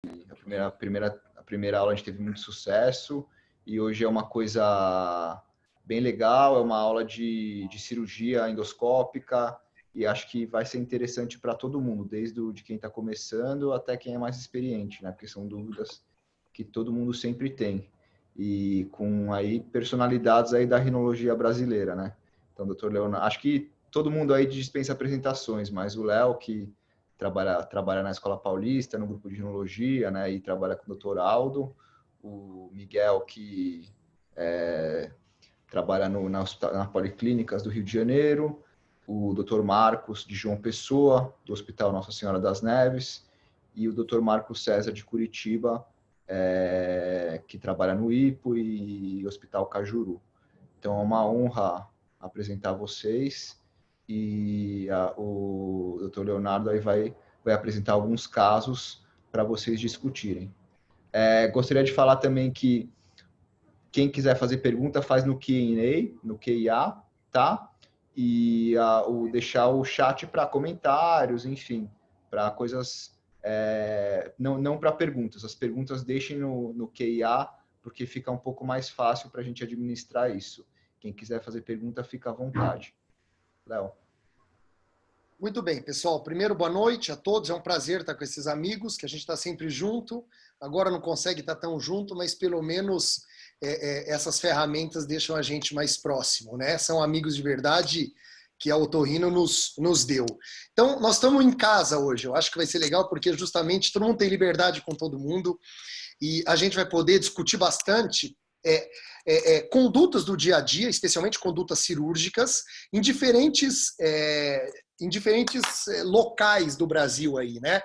A primeira aula a gente teve muito sucesso e hoje é uma coisa bem legal, é uma aula de cirurgia endoscópica e acho que vai ser interessante para todo mundo, desde de quem está começando até quem é mais experiente, né? Porque são dúvidas que todo mundo sempre tem. E com aí personalidades aí da rinologia brasileira, né? Então, doutor Leonardo, acho que todo mundo aí dispensa apresentações, mas o Léo, que trabalha na Escola Paulista, no grupo de rinologia, né? E trabalha com o doutor Aldo, o Miguel, que trabalha na Policlínicas do Rio de Janeiro, o Dr. Marcos de João Pessoa, do Hospital Nossa Senhora das Neves, e o Dr. Marcos César de Curitiba, que trabalha no IPO e Hospital Cajuru. Então é uma honra apresentar vocês e o Dr. Leonardo aí vai apresentar alguns casos para vocês discutirem. Gostaria de falar também que quem quiser fazer pergunta faz no Q&A, no QIA, tá? E deixar o chat para comentários, enfim, para coisas, não para perguntas. As perguntas deixem no QIA, porque fica um pouco mais fácil para a gente administrar isso. Quem quiser fazer pergunta, fica à vontade. Léo. Muito bem, pessoal. Primeiro, boa noite a todos. É um prazer estar com esses amigos, que a gente está sempre junto. Agora não consegue estar tão junto, mas pelo menos essas ferramentas deixam a gente mais próximo, né? São amigos de verdade que a Otorrino nos deu. Então, nós estamos em casa hoje. Eu acho que vai ser legal, porque justamente todo mundo tem liberdade com todo mundo e a gente vai poder discutir bastante condutas do dia a dia, especialmente condutas cirúrgicas, em diferentes locais do Brasil aí, né?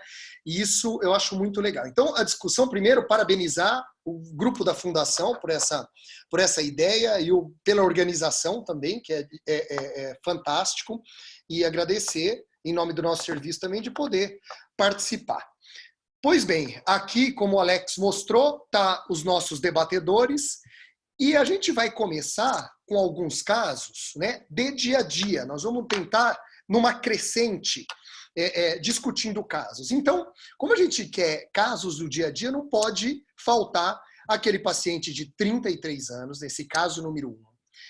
E isso eu acho muito legal. Então, a discussão, primeiro, parabenizar o grupo da Fundação por essa ideia e pela organização também, que é fantástico, e agradecer, em nome do nosso serviço também, de poder participar. Pois bem, aqui, como o Alex mostrou, tá os nossos debatedores, e a gente vai começar com alguns casos, né, de dia a dia. Nós vamos tentar, numa crescente, discutindo casos. Então, como a gente quer casos do dia a dia, não pode faltar aquele paciente de 33 anos, nesse caso número 1,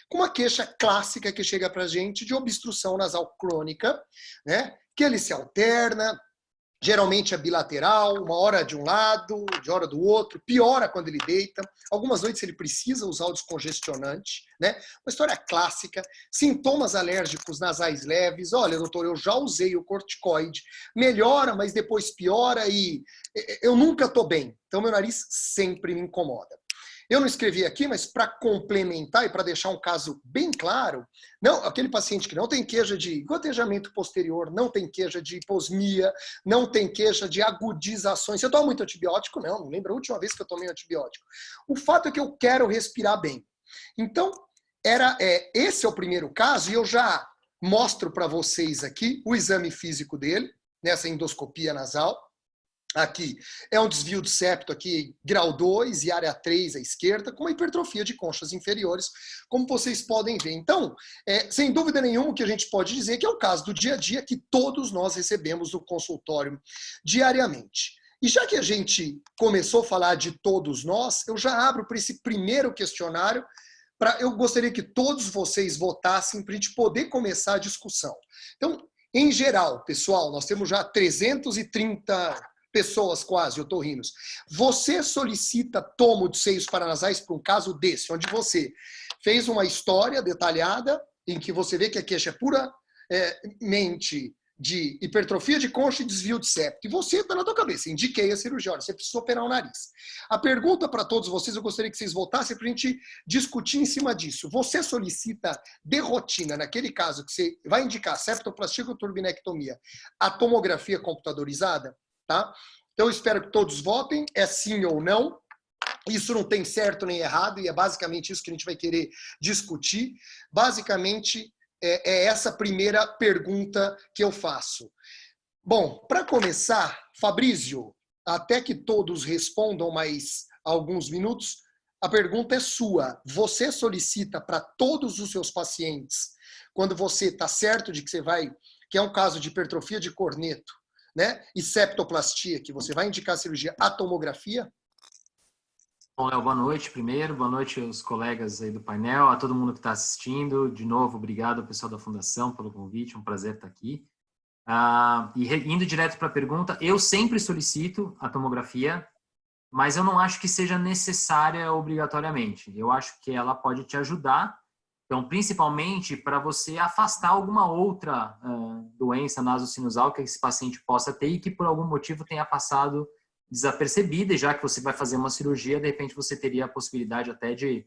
com uma queixa clássica que chega para a gente de obstrução nasal crônica, né, que ele se alterna, geralmente é bilateral, uma hora de um lado, de hora do outro, piora quando ele deita. Algumas noites ele precisa usar o descongestionante, né? Uma história clássica, sintomas alérgicos nasais leves. Olha, doutor, eu já usei o corticoide, melhora, mas depois piora e eu nunca estou bem. Então, meu nariz sempre me incomoda. Eu não escrevi aqui, mas para complementar e para deixar um caso bem claro, não, aquele paciente que não tem queixa de gotejamento posterior, não tem queixa de hiposmia, não tem queixa de agudizações. Você toma muito antibiótico? Não lembro a última vez que eu tomei antibiótico. O fato é que eu quero respirar bem. Então, esse é o primeiro caso e eu já mostro para vocês aqui o exame físico dele, nessa endoscopia nasal. Aqui é um desvio de septo aqui, grau 2 e área 3 à esquerda, com uma hipertrofia de conchas inferiores, como vocês podem ver. Então, sem dúvida nenhuma, o que a gente pode dizer que é o caso do dia a dia que todos nós recebemos no consultório diariamente. E já que a gente começou a falar de todos nós, eu já abro para esse primeiro questionário. Eu gostaria que todos vocês votassem para a gente poder começar a discussão. Então, em geral, pessoal, nós temos já 330 pessoas quase, otorrinos. Você solicita tomo de seios paranasais para um caso desse, onde você fez uma história detalhada, em que você vê que a queixa é puramente de hipertrofia de concha e desvio de septo. E você está na tua cabeça, indiquei a cirurgia, olha, você precisa operar o nariz. A pergunta para todos vocês, eu gostaria que vocês votassem para a gente discutir em cima disso. Você solicita de rotina, naquele caso que você vai indicar septoplastia ou turbinectomia, a tomografia computadorizada? Tá? Então, eu espero que todos votem, é sim ou não. Isso não tem certo nem errado, e é basicamente isso que a gente vai querer discutir. Basicamente, é essa primeira pergunta que eu faço. Bom, para começar, Fabrício, até que todos respondam mais alguns minutos, a pergunta é sua. Você solicita para todos os seus pacientes, quando você está certo de que você vai, que é um caso de hipertrofia de corneto, né? E septoplastia, que você vai indicar a cirurgia à tomografia? Bom, Léo, boa noite primeiro, boa noite aos colegas aí do painel, a todo mundo que está assistindo. De novo, obrigado ao pessoal da Fundação pelo convite, um prazer estar aqui. Indo direto para a pergunta, eu sempre solicito a tomografia, mas eu não acho que seja necessária obrigatoriamente. Eu acho que ela pode te ajudar, então, principalmente para você afastar alguma outra doença nasosinusal que esse paciente possa ter e que por algum motivo tenha passado desapercebida, e já que você vai fazer uma cirurgia, de repente você teria a possibilidade até de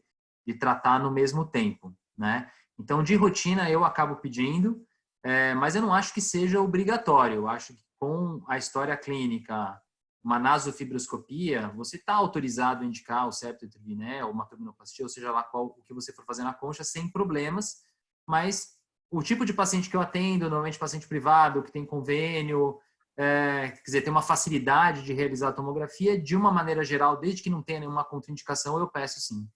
tratar no mesmo tempo, né? Então, de rotina, eu acabo pedindo, mas eu não acho que seja obrigatório. Eu acho que com a história clínica, uma nasofibroscopia, você está autorizado a indicar o septo triviné ou uma turbinoplastia, ou seja lá o que você for fazer na concha, sem problemas, mas o tipo de paciente que eu atendo, normalmente paciente privado, que tem convênio, quer dizer, tem uma facilidade de realizar a tomografia, de uma maneira geral, desde que não tenha nenhuma contraindicação, eu peço sim.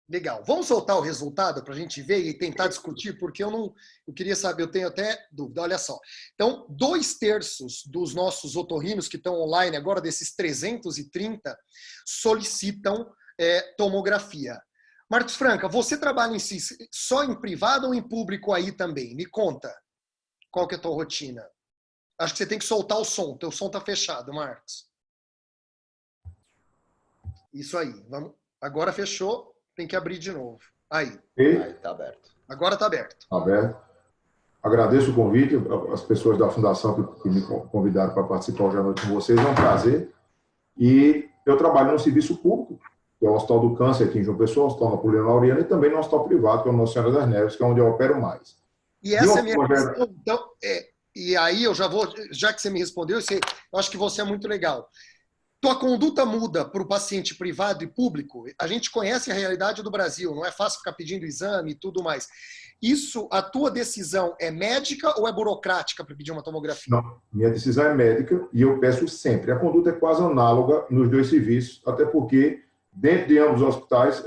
Legal. Vamos soltar o resultado para a gente ver e tentar discutir, porque eu queria saber, eu tenho até dúvida. Olha só. Então, 2/3 dos nossos otorrinos que estão online agora, desses 330, solicitam tomografia. Marcos Franca, você trabalha só em privado ou em público aí também? Me conta. Qual que é a tua rotina? Acho que você tem que soltar o som. Teu som está fechado, Marcos. Isso aí. Vamos. Agora fechou. Tem que abrir de novo. Aí. Aí está aberto. Agora está aberto. Aberto. Agradeço o convite, as pessoas da Fundação que me convidaram para participar hoje à noite com vocês. É um prazer. E eu trabalho no serviço público, que é o Hospital do Câncer aqui em João Pessoa, o Hospital Napoleão Laureano, e também no Hospital Privado, que é o Nossa Senhora das Neves, que é onde eu opero mais. E essa é a minha questão. Então, e aí eu já vou, já que você me respondeu, eu acho que você é muito legal. Tua conduta muda para o paciente privado e público? A gente conhece a realidade do Brasil, não é fácil ficar pedindo exame e tudo mais. Isso, a tua decisão é médica ou é burocrática para pedir uma tomografia? Não, minha decisão é médica e eu peço sempre. A conduta é quase análoga nos dois serviços, até porque dentro de ambos os hospitais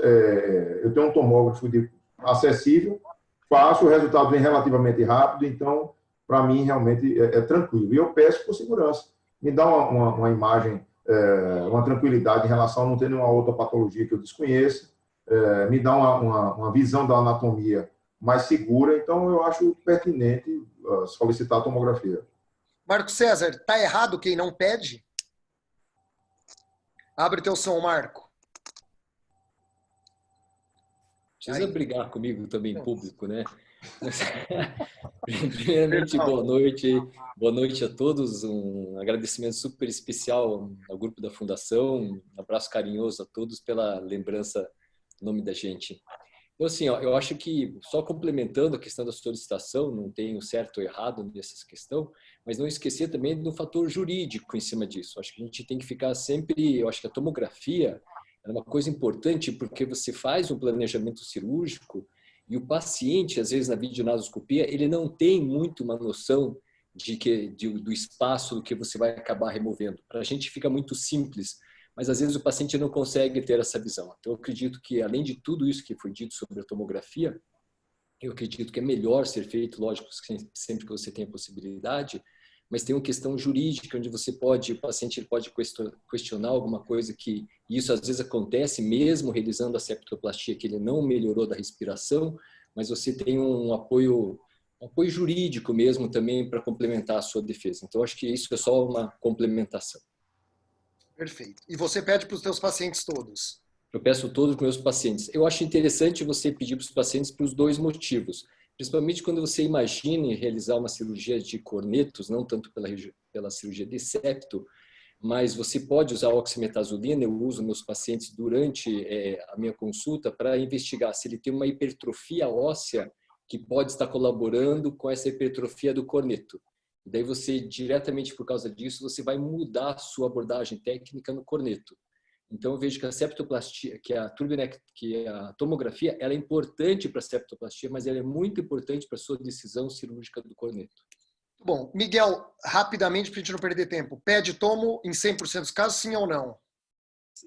eu tenho um tomógrafo acessível, fácil, o resultado vem relativamente rápido, então, para mim, realmente é tranquilo. E eu peço por segurança. Me dá uma imagem, uma tranquilidade em relação a não ter nenhuma outra patologia que eu desconheça, me dá uma visão da anatomia mais segura, então eu acho pertinente solicitar a tomografia. Marco César, tá errado quem não pede? Abre teu som, Marco. Precisa brigar comigo também em público, né? Primeiramente, boa noite a todos, um agradecimento super especial ao grupo da Fundação, um abraço carinhoso a todos pela lembrança do nome da gente. Então, assim, ó, eu acho que, só complementando a questão da solicitação, não tem o certo ou errado nessa questão, mas não esquecer também do fator jurídico em cima disso. Acho que a gente tem que ficar sempre, eu acho que a tomografia é uma coisa importante porque você faz um planejamento cirúrgico e o paciente, às vezes na videonasoscopia, ele não tem muito uma noção do espaço do que você vai acabar removendo. Para a gente fica muito simples, mas às vezes o paciente não consegue ter essa visão. Então eu acredito que, além de tudo isso que foi dito sobre a tomografia, eu acredito que é melhor ser feito, lógico, sempre que você tem a possibilidade, mas tem uma questão jurídica onde o paciente pode questionar alguma coisa e isso às vezes acontece mesmo realizando a septoplastia, que ele não melhorou da respiração, mas você tem um apoio jurídico mesmo também para complementar a sua defesa. Então acho que isso é só uma complementação. Perfeito. E você pede para os teus pacientes todos? Eu peço todos os meus pacientes. Eu acho interessante você pedir para os pacientes por dois motivos. Principalmente quando você imagine realizar uma cirurgia de cornetos, não tanto pela cirurgia de septo, mas você pode usar oximetazolina. Eu uso meus pacientes durante a minha consulta para investigar se ele tem uma hipertrofia óssea que pode estar colaborando com essa hipertrofia do corneto. E daí você, diretamente por causa disso, você vai mudar a sua abordagem técnica no corneto. Então, eu vejo que a septoplastia, que a tomografia, ela é importante para a septoplastia, mas ela é muito importante para a sua decisão cirúrgica do corneto. Bom, Miguel, rapidamente, para a gente não perder tempo. Pede tomo em 100% dos casos, sim ou não?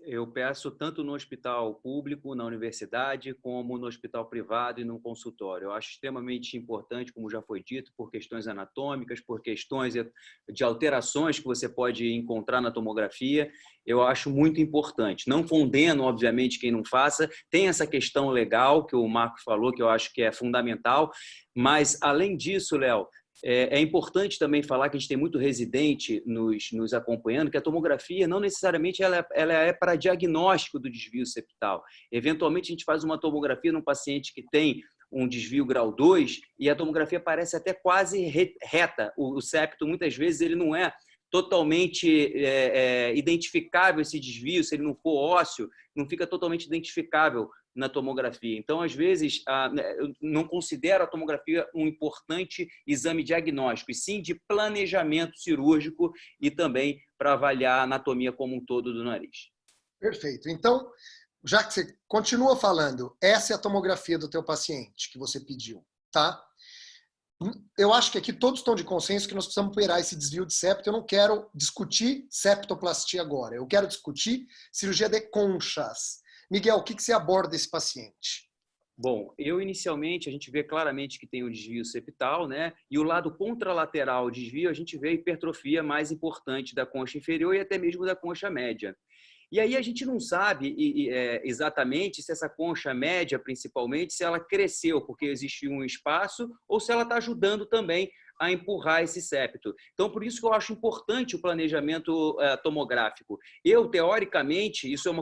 Eu peço tanto no hospital público, na universidade, como no hospital privado e no consultório. Eu acho extremamente importante, como já foi dito, por questões anatômicas, por questões de alterações que você pode encontrar na tomografia. Eu acho muito importante. Não condeno, obviamente, quem não faça. Tem essa questão legal que o Marco falou, que eu acho que é fundamental. Mas, além disso, Léo, é importante também falar que a gente tem muito residente nos acompanhando, que a tomografia não necessariamente ela é para diagnóstico do desvio septal. Eventualmente, a gente faz uma tomografia num paciente que tem um desvio grau 2 e a tomografia parece até quase reta. O septo, muitas vezes, ele não é totalmente identificável esse desvio, se ele não for ósseo, não fica totalmente identificável na tomografia. Então, às vezes, eu não considero a tomografia um importante exame diagnóstico, e sim de planejamento cirúrgico e também para avaliar a anatomia como um todo do nariz. Perfeito. Então, já que você continua falando, essa é a tomografia do teu paciente que você pediu, tá? Eu acho que aqui todos estão de consenso que nós precisamos operar esse desvio de septo. Eu não quero discutir septoplastia agora. Eu quero discutir cirurgia de conchas. Miguel, o que você aborda esse paciente? Bom, inicialmente, a gente vê claramente que tem o desvio septal, né? E o lado contralateral do desvio, a gente vê a hipertrofia mais importante da concha inferior e até mesmo da concha média. E aí a gente não sabe exatamente se essa concha média, principalmente, se ela cresceu porque existe um espaço ou se ela está ajudando também a empurrar esse septo. Então, por isso que eu acho importante o planejamento tomográfico. Eu, teoricamente, isso é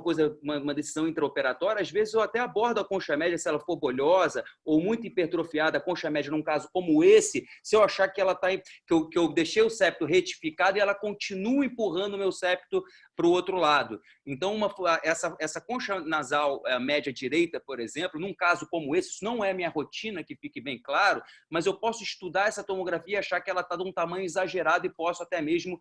uma decisão intraoperatória, às vezes eu até abordo a concha média se ela for bolhosa ou muito hipertrofiada, a concha média num caso como esse, se eu achar que ela tá, que eu deixei o septo retificado e ela continua empurrando o meu septo para o outro lado. Então, essa concha nasal média direita, por exemplo, num caso como esse, isso não é minha rotina, que fique bem claro, mas eu posso estudar essa tomografia e achar que ela está de um tamanho exagerado e posso até mesmo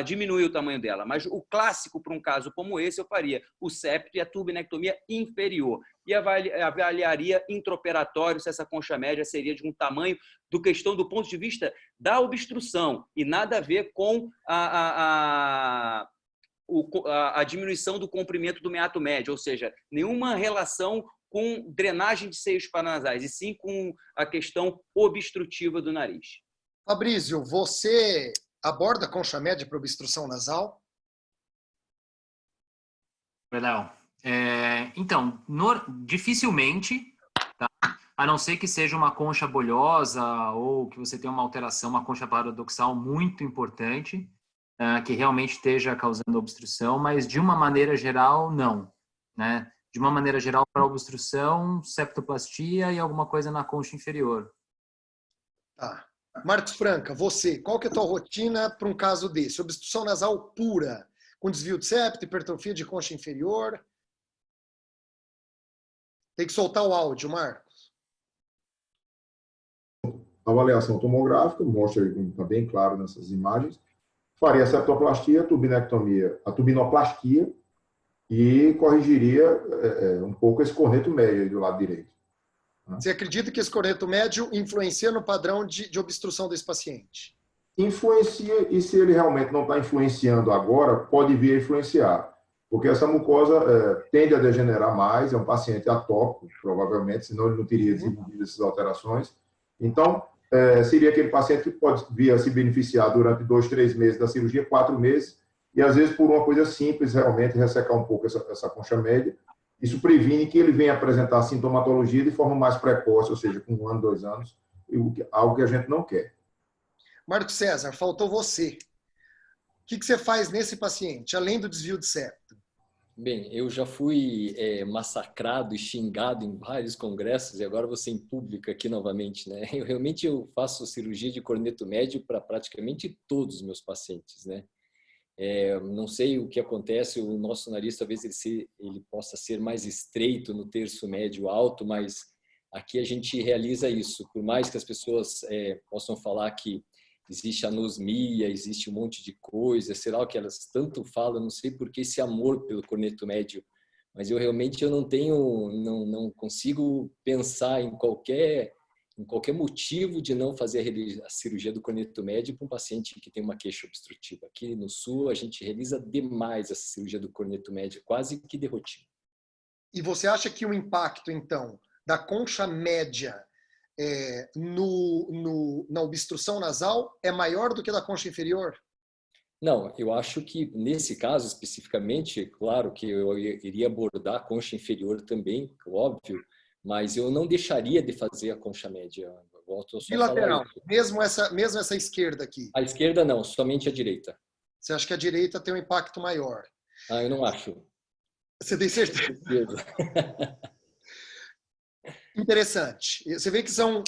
diminuir o tamanho dela. Mas o clássico para um caso como esse, eu faria o septo e a turbinectomia inferior. E avaliaria intraoperatório se essa concha média seria de um tamanho do ponto de vista da obstrução e nada a ver com a diminuição do comprimento do meato médio, ou seja, nenhuma relação com drenagem de seios paranasais, e sim com a questão obstrutiva do nariz. Fabrício, você aborda a concha média para obstrução nasal? Léo, então, dificilmente, tá? A não ser que seja uma concha bolhosa ou que você tenha uma alteração, uma concha paradoxal muito importante, que realmente esteja causando obstrução, mas de uma maneira geral, não, né? De uma maneira geral, para obstrução, septoplastia e alguma coisa na concha inferior. Tá. Marcos Franca, você, qual que é a tua rotina para um caso desse? Obstrução nasal pura, com desvio de septo, hipertrofia de concha inferior. Tem que soltar o áudio, Marcos. Avaliação tomográfica, mostra, está bem claro nessas imagens. Faria a septoplastia, a turbinoplastia e corrigiria um pouco esse corneto médio do lado direito. Você acredita que esse corneto médio influencia no padrão de obstrução desse paciente? Influencia, e se ele realmente não está influenciando agora, pode vir a influenciar, porque essa mucosa tende a degenerar mais, é um paciente atópico, provavelmente, senão ele não teria desenvolvido essas alterações. Então, seria aquele paciente que pode vir a se beneficiar durante 2, 3 meses da cirurgia, 4 meses, e às vezes por uma coisa simples, realmente ressecar um pouco essa concha média. Isso previne que ele venha apresentar sintomatologia de forma mais precoce, ou seja, com 1 ano, 2 anos, algo que a gente não quer. Marcos César, faltou você. O que você faz nesse paciente, além do desvio de septo? Bem, eu já fui massacrado e xingado em vários congressos e agora vou ser em público aqui novamente, né? Eu faço cirurgia de corneto médio para praticamente todos os meus pacientes, né? Não sei o que acontece, o nosso nariz talvez ele possa ser mais estreito no terço médio alto, mas aqui a gente realiza isso. Por mais que as pessoas possam falar que existe anosmia, existe um monte de coisa, sei lá o que elas tanto falam, não sei por que esse amor pelo corneto médio, mas eu realmente não consigo pensar em qualquer motivo de não fazer a cirurgia do corneto médio para um paciente que tem uma queixa obstrutiva. Aqui no Sul, a gente realiza demais essa cirurgia do corneto médio, quase que de rotina. E você acha que o impacto, então, da concha média na obstrução nasal é maior do que da concha inferior? Não, eu acho que nesse caso especificamente, claro que eu iria abordar a concha inferior também, óbvio, mas eu não deixaria de fazer a concha média. Volto só a Bilateral, falar isso. mesmo essa esquerda aqui. A esquerda não, somente a direita. Você acha que a direita tem um impacto maior? Eu não acho. Você tem certeza? Interessante. Você vê que são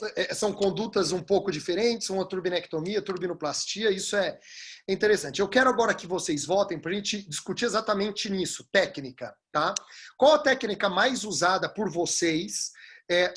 condutas um pouco diferentes, uma turbinectomia, turbinoplastia, isso é interessante. Eu quero agora que vocês votem para a gente discutir exatamente nisso, técnica, tá? Qual a técnica mais usada por vocês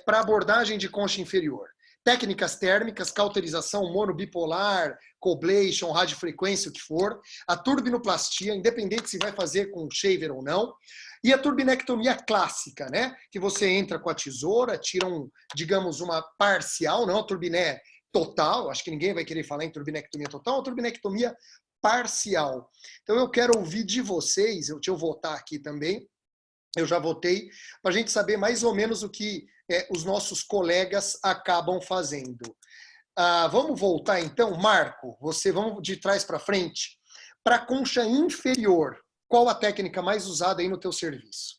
para abordagem de concha inferior? Técnicas térmicas, cauterização, monobipolar, coblation, radiofrequência, o que for. A turbinoplastia, independente se vai fazer com shaver ou não. E a turbinectomia clássica, né? Que você entra com a tesoura, tira digamos, uma parcial, não a turbiné total. Acho que ninguém vai querer falar em turbinectomia total, a turbinectomia parcial. Então eu quero ouvir de vocês, deixa eu votar aqui também. Eu já votei, para a gente saber mais ou menos o que os nossos colegas acabam fazendo. Vamos voltar então, Marco, vamos de trás para frente. Para a concha inferior, qual a técnica mais usada aí no teu serviço?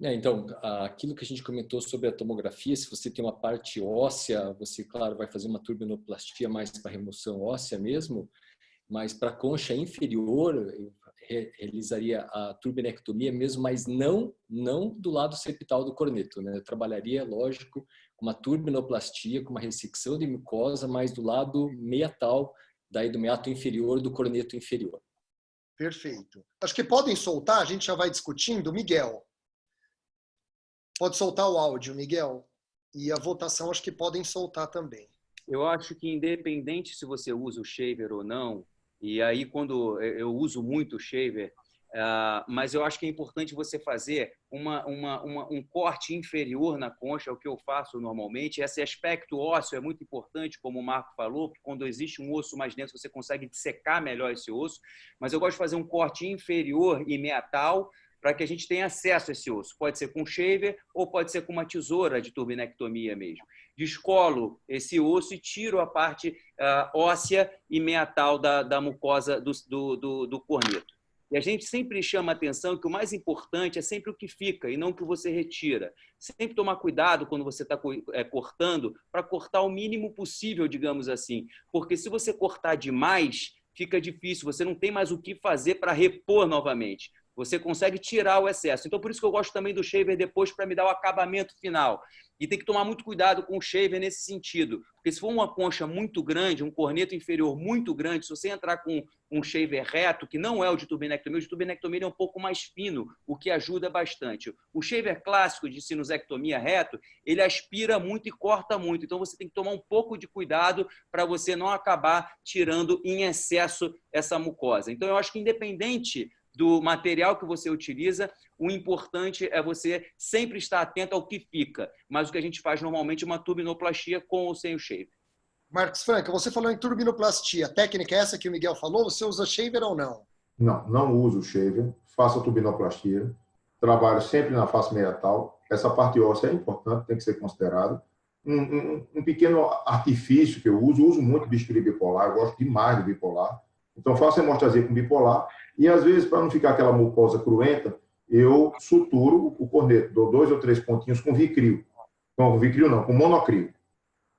Então, aquilo que a gente comentou sobre a tomografia, se você tem uma parte óssea, você, claro, vai fazer uma turbinoplastia mais para remoção óssea mesmo, mas para a concha inferior, eu realizaria a turbinectomia mesmo, mas não do lado septal do corneto, né? Eu trabalharia, lógico, com uma turbinoplastia, com uma ressecção de mucosa, mas do lado meatal, daí do meato inferior do corneto inferior. Perfeito. Acho que podem soltar, a gente já vai discutindo. Miguel, pode soltar o áudio, Miguel. E a votação acho que podem soltar também. Eu acho que independente se você usa o shaver ou não, e aí quando eu uso muito o shaver, mas eu acho que é importante você fazer um corte inferior na concha, é o que eu faço normalmente. Esse aspecto ósseo é muito importante, como o Marco falou, porque quando existe um osso mais denso, você consegue dissecar melhor esse osso, mas eu gosto de fazer um corte inferior e meatal, para que a gente tenha acesso a esse osso. Pode ser com shaver ou pode ser com uma tesoura de turbinectomia mesmo. Descolo esse osso e tiro a parte óssea e meatal da mucosa do corneto. E a gente sempre chama a atenção que o mais importante é sempre o que fica e não o que você retira. Sempre tomar cuidado quando você está cortando, para cortar o mínimo possível, digamos assim. Porque se você cortar demais, fica difícil, você não tem mais o que fazer para repor novamente. Você consegue tirar o excesso. Então, por isso que eu gosto também do shaver depois, para me dar o acabamento final. E tem que tomar muito cuidado com o shaver nesse sentido. Porque se for uma concha muito grande, um corneto inferior muito grande, se você entrar com um shaver reto, que não é o de turbinectomia é um pouco mais fino, o que ajuda bastante. O shaver clássico de sinusectomia reto, ele aspira muito e corta muito. Então, você tem que tomar um pouco de cuidado para você não acabar tirando em excesso essa mucosa. Então, eu acho que independente do material que você utiliza, o importante é você sempre estar atento ao que fica. Mas o que a gente faz normalmente é uma turbinoplastia com ou sem o shaver. Marcos Franca, você falou em turbinoplastia. A técnica é essa que o Miguel falou? Você usa shaver ou não? Não uso shaver. Faço a turbinoplastia. Trabalho sempre na face meatal. Essa parte óssea é importante, tem que ser considerado. Um pequeno artifício que eu uso muito bisturi bipolar. Eu gosto demais do bipolar. Então, faço hemostasia com bipolar. E, às vezes, para não ficar aquela mucosa cruenta, eu suturo o corneto, dou 2 ou 3 pontinhos com Vicryl. Com Vicryl não, com monocryl.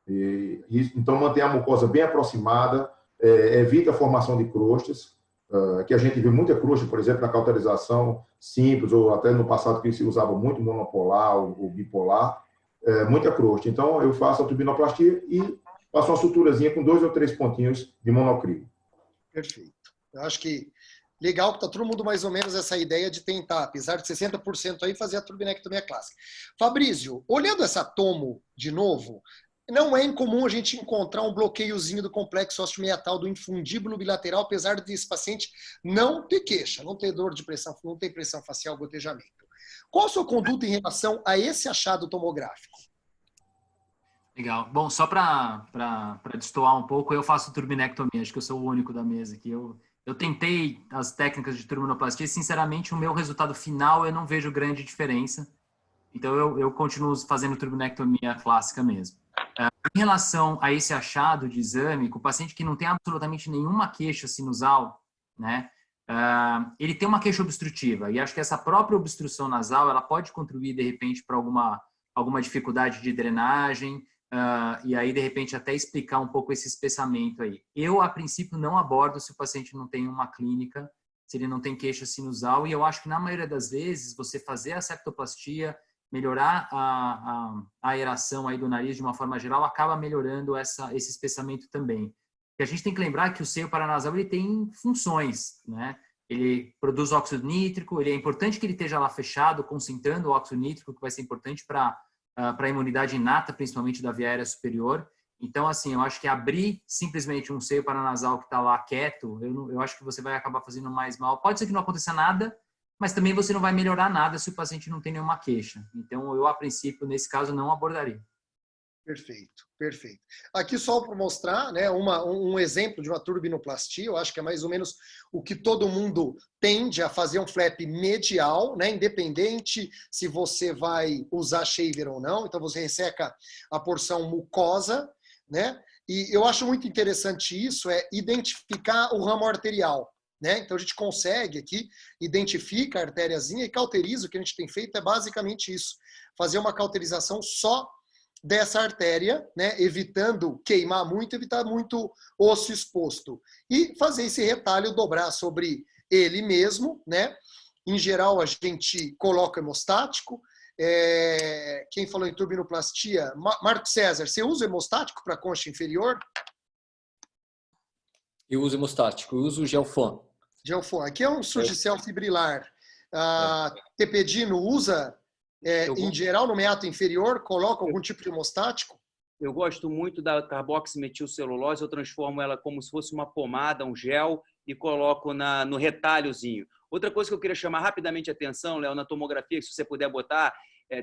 Então, mantém a mucosa bem aproximada, evita a formação de crostas, que a gente viu muita crosta, por exemplo, na cauterização simples, ou até no passado que se usava muito monopolar ou bipolar, muita crosta. Então, eu faço a turbinoplastia e faço uma suturazinha com 2 ou 3 pontinhos de monocryl. Perfeito. Eu acho que legal que está todo mundo mais ou menos essa ideia de tentar, apesar de 60% aí, fazer a turbinectomia clássica. Fabrício, olhando essa tomo de novo, não é incomum a gente encontrar um bloqueiozinho do complexo osteomeatal do infundíbulo bilateral, apesar desse paciente não ter queixa, não ter dor de pressão, não ter pressão facial, gotejamento. Qual a sua conduta em relação a esse achado tomográfico? Legal. Bom, só para destoar um pouco, eu faço turbinectomia, acho que eu sou o único da mesa aqui. Eu tentei as técnicas de turbinoplastia e, sinceramente, o meu resultado final eu não vejo grande diferença. Então, eu continuo fazendo turbinectomia clássica mesmo. Em relação a esse achado de exame, com o paciente que não tem absolutamente nenhuma queixa sinusal, né, ele tem uma queixa obstrutiva, e acho que essa própria obstrução nasal, ela pode contribuir, de repente, para alguma dificuldade de drenagem, e aí, de repente, até explicar um pouco esse espessamento aí. Eu, a princípio, não abordo se o paciente não tem uma clínica, se ele não tem queixa sinusal, e eu acho que, na maioria das vezes, você fazer a septoplastia, melhorar a aeração aí do nariz de uma forma geral, acaba melhorando esse espessamento também. E a gente tem que lembrar que o seio paranasal ele tem funções, né? Ele produz óxido nítrico, ele é importante que ele esteja lá fechado, concentrando o óxido nítrico, que vai ser importante para a imunidade inata, principalmente da via aérea superior. Então, assim, eu acho que abrir simplesmente um seio paranasal que está lá quieto, eu acho que você vai acabar fazendo mais mal. Pode ser que não aconteça nada, mas também você não vai melhorar nada se o paciente não tem nenhuma queixa. Então, eu, a princípio, nesse caso, não abordaria. Perfeito, perfeito. Aqui só para mostrar, né, um exemplo de uma turbinoplastia, eu acho que é mais ou menos o que todo mundo tende a fazer, um flap medial, né, independente se você vai usar shaver ou não, então você resseca a porção mucosa, né, e eu acho muito interessante isso, é identificar o ramo arterial, né, então a gente consegue aqui, identifica a artériazinha e cauteriza, o que a gente tem feito é basicamente isso, fazer uma cauterização só dessa artéria, né, evitando queimar muito, evitar muito osso exposto. E fazer esse retalho, dobrar sobre ele mesmo, né? Em geral, a gente coloca hemostático. Quem falou em turbinoplastia? Marco César, você usa hemostático para a concha inferior? Eu uso hemostático, eu uso Gelfan. Gelfan. Aqui é um surgicel fibrilar. Tepedino usa... em geral, no meato inferior, coloca algum tipo de hemostático? Eu gosto muito da carboximetilcelulose, eu transformo ela como se fosse uma pomada, um gel, e coloco no retalhozinho. Outra coisa que eu queria chamar rapidamente a atenção, Léo, na tomografia, se você puder botar,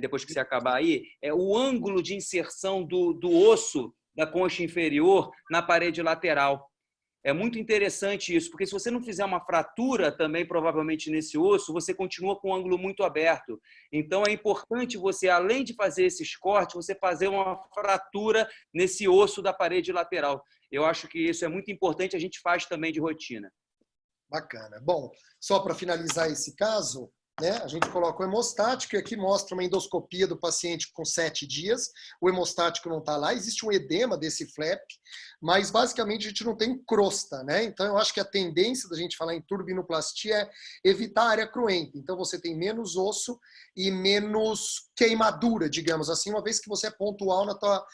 depois que você acabar aí, é o ângulo de inserção do osso da concha inferior na parede lateral. É muito interessante isso, porque se você não fizer uma fratura também, provavelmente nesse osso, você continua com o ângulo muito aberto. Então, é importante você, além de fazer esses cortes, você fazer uma fratura nesse osso da parede lateral. Eu acho que isso é muito importante, a gente faz também de rotina. Bacana. Bom, só para finalizar esse caso, né, a gente coloca o hemostático e aqui mostra uma endoscopia do paciente com 7 dias. O hemostático não está lá, existe um edema desse flap, mas basicamente a gente não tem crosta, né? Então eu acho que a tendência da gente falar em turbinoplastia é evitar a área cruenta. Então você tem menos osso e menos queimadura, digamos assim, uma vez que você é pontual na tua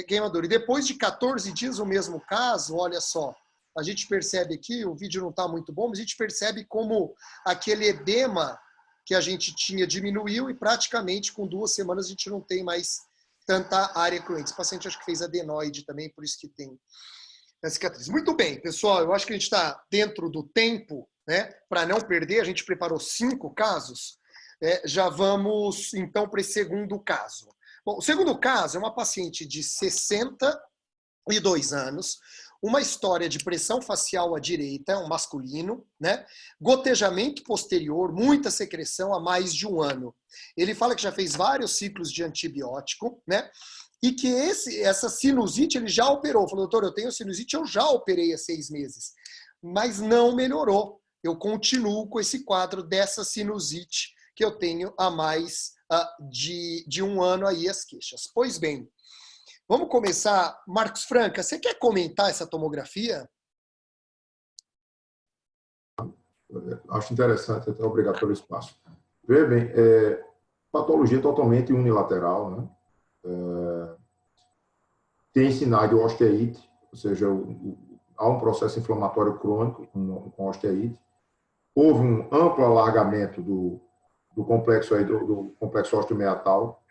queimadura. E depois de 14 dias, o mesmo caso, olha só, a gente percebe aqui, o vídeo não está muito bom, mas a gente percebe como aquele edema que a gente tinha diminuiu e praticamente com 2 semanas a gente não tem mais tanta área cruenta. Esse paciente acho que fez adenoide também, por isso que tem a cicatriz. Muito bem, pessoal, eu acho que a gente está dentro do tempo, né? Para não perder, a gente preparou 5 casos. Já vamos, então, para esse segundo caso. Bom, o segundo caso é uma paciente de 62 anos, uma história de pressão facial à direita, um masculino, né? Gotejamento posterior, muita secreção há mais de 1 ano. Ele fala que já fez vários ciclos de antibiótico, né? E que essa sinusite ele já operou. Falou, doutor, eu tenho sinusite, eu já operei há 6 meses. Mas não melhorou. Eu continuo com esse quadro dessa sinusite que eu tenho há mais de 1 ano aí as queixas. Pois bem, vamos começar. Marcos Franca, você quer comentar essa tomografia? Acho interessante, até obrigado pelo espaço. Veja bem, patologia totalmente unilateral, né? Tem sinais de osteite, ou seja, há um processo inflamatório crônico com osteite. Houve um amplo alargamento do complexo aí, do complexo osteomeatal.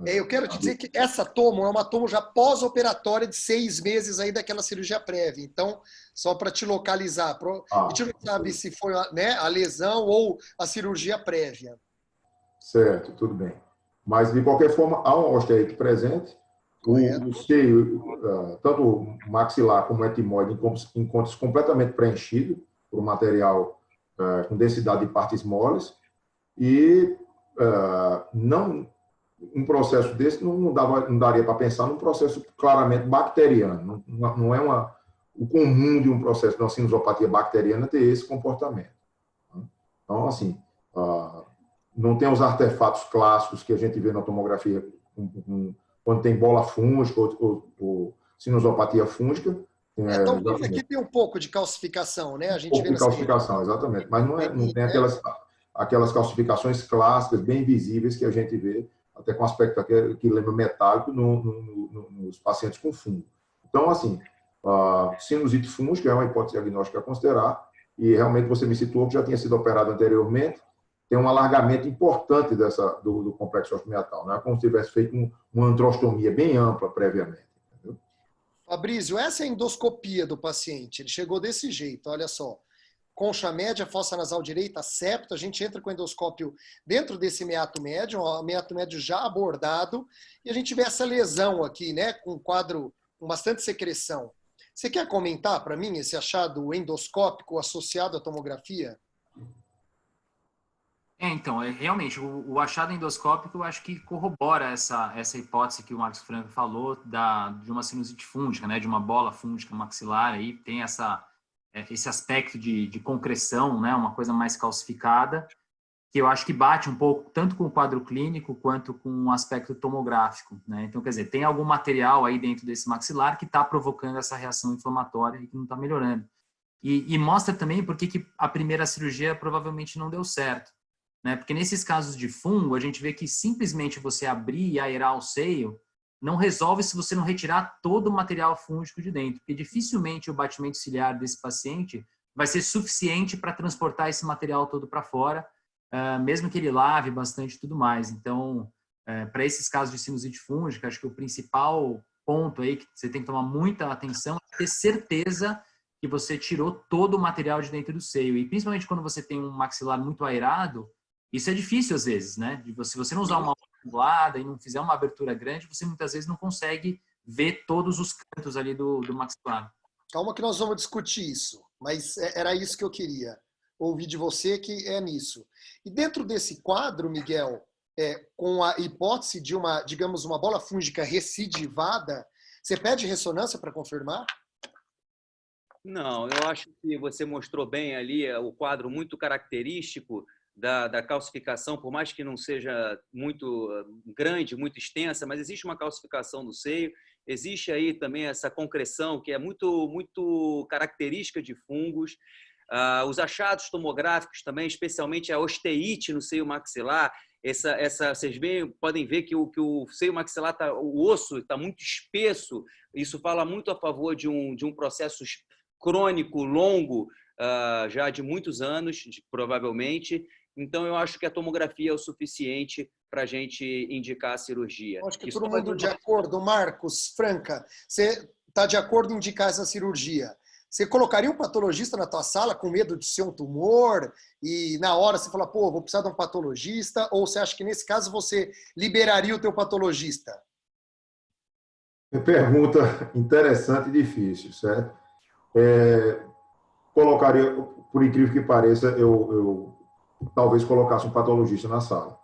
Eu quero te dizer que essa tomo é uma tomo já pós-operatória de 6 meses aí daquela cirurgia prévia. Então, só para te localizar. A gente não sabe se foi, né, a lesão ou a cirurgia prévia. Certo, tudo bem. Mas, de qualquer forma, há um osteite presente. O seio, tanto o maxilar como o etimoide, encontra-se completamente preenchido por um material com densidade de partes moles e um processo desse não daria para pensar num processo claramente bacteriano. Não é o comum de um processo de uma sinusopatia bacteriana ter esse comportamento. Então, assim, não tem os artefatos clássicos que a gente vê na tomografia quando tem bola fúngica ou sinusopatia fúngica. Talvez aqui tem um pouco de calcificação, né? A gente pouco de calcificação, exatamente. Mas não tem aquelas calcificações clássicas, bem visíveis, que a gente vê, até com aspecto que lembra metálico nos pacientes com fungo. Então, assim, a sinusite fúngica é uma hipótese diagnóstica a considerar, e realmente você me citou que já tinha sido operado anteriormente, tem um alargamento importante do complexo osteomiatal, não é como se tivesse feito uma antrostomia bem ampla previamente. Entendeu? Fabrício, essa é a endoscopia do paciente, ele chegou desse jeito, olha só. Concha média, fossa nasal direita, septo, a gente entra com o endoscópio dentro desse meato médio, o meato médio já abordado, e a gente vê essa lesão aqui, né, com um quadro com bastante secreção. Você quer comentar para mim esse achado endoscópico associado à tomografia? Então, realmente, o achado endoscópico, eu acho que corrobora essa hipótese que o Marcos Franco falou de uma sinusite fúngica, né, de uma bola fúngica maxilar, aí tem esse aspecto de concreção, né, uma coisa mais calcificada, que eu acho que bate um pouco tanto com o quadro clínico quanto com o aspecto tomográfico, né? Então, quer dizer, tem algum material aí dentro desse maxilar que está provocando essa reação inflamatória e que não está melhorando. E mostra também por que a primeira cirurgia provavelmente não deu certo, né? Porque nesses casos de fungo, a gente vê que simplesmente você abrir e aerar o seio não resolve se você não retirar todo o material fúngico de dentro, porque dificilmente o batimento ciliar desse paciente vai ser suficiente para transportar esse material todo para fora, mesmo que ele lave bastante e tudo mais. Então, para esses casos de sinusite fúngica, acho que o principal ponto aí que você tem que tomar muita atenção é ter certeza que você tirou todo o material de dentro do seio. E principalmente quando você tem um maxilar muito aerado, isso é difícil às vezes, né? Se você não usar uma angulada e não fizer uma abertura grande, você muitas vezes não consegue ver todos os cantos ali do maxilar. Calma que nós vamos discutir isso, mas era isso que eu queria ouvir de você, que é nisso. E dentro desse quadro, Miguel, com a hipótese de digamos, uma bola fúngica recidivada, você pede ressonância para confirmar? Não, eu acho que você mostrou bem ali o quadro muito característico da calcificação, por mais que não seja muito grande, muito extensa, mas existe uma calcificação do seio, existe aí também essa concreção que é muito característica de fungos. Os achados tomográficos também, especialmente a osteite no seio maxilar, vocês podem ver que o seio maxilar, o osso está muito espesso, isso fala muito a favor de um processo crônico, longo, já de muitos anos, provavelmente. Então, eu acho que a tomografia é o suficiente para a gente indicar a cirurgia. Acho que todo mundo de acordo. Marcos, Franca, você está de acordo em indicar essa cirurgia? Você colocaria um patologista na tua sala com medo de ser um tumor e na hora você fala, pô, vou precisar de um patologista? Ou você acha que nesse caso você liberaria o teu patologista? Pergunta interessante e difícil, certo? Colocaria, por incrível que pareça, eu talvez colocasse um patologista na sala.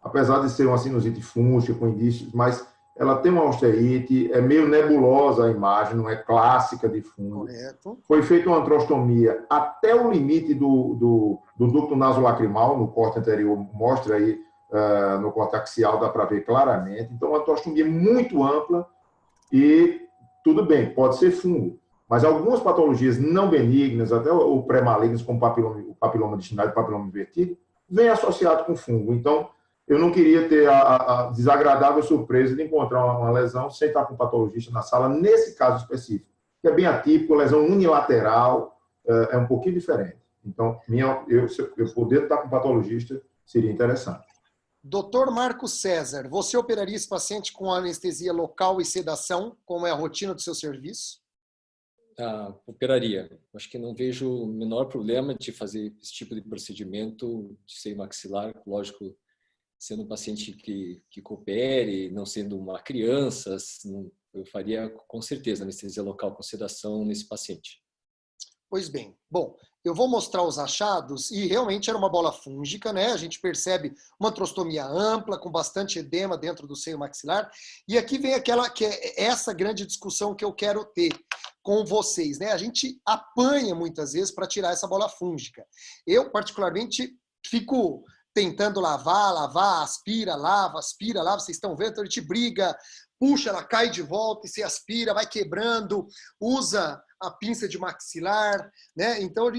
Apesar de ser uma sinusite fúngica com indícios, mas ela tem uma osteite, é meio nebulosa a imagem, não é clássica de fungo. Correto. Foi feita uma antrostomia até o limite do ducto nasolacrimal, no corte anterior, mostra aí, no corte axial, dá para ver claramente. Então, uma antrostomia muito ampla e tudo bem, pode ser fungo. Mas algumas patologias não benignas, até o pré-malignas, como o papiloma disseminado e o papiloma invertido, vem associado com fungo. Então, eu não queria ter a desagradável surpresa de encontrar uma lesão sem estar com o patologista na sala, nesse caso específico, que é bem atípico, lesão unilateral, é um pouquinho diferente. Então, eu poder estar com o patologista seria interessante. Doutor Marcos César, você operaria esse paciente com anestesia local e sedação, como é a rotina do seu serviço? Operaria. Acho que não vejo o menor problema de fazer esse tipo de procedimento de seio maxilar. Lógico, sendo um paciente que coopere, não sendo uma criança, eu faria com certeza anestesia local com sedação nesse paciente. Pois bem, bom, eu vou mostrar os achados e realmente era uma bola fúngica, né? A gente percebe uma trostomia ampla, com bastante edema dentro do seio maxilar. E aqui vem aquela que é essa grande discussão que eu quero ter com vocês, né? A gente apanha muitas vezes para tirar essa bola fúngica. Eu, particularmente, fico tentando lavar, aspira, lava, vocês estão vendo, então a gente briga, puxa, ela cai de volta e se aspira, vai quebrando, usa a pinça de maxilar, né? Então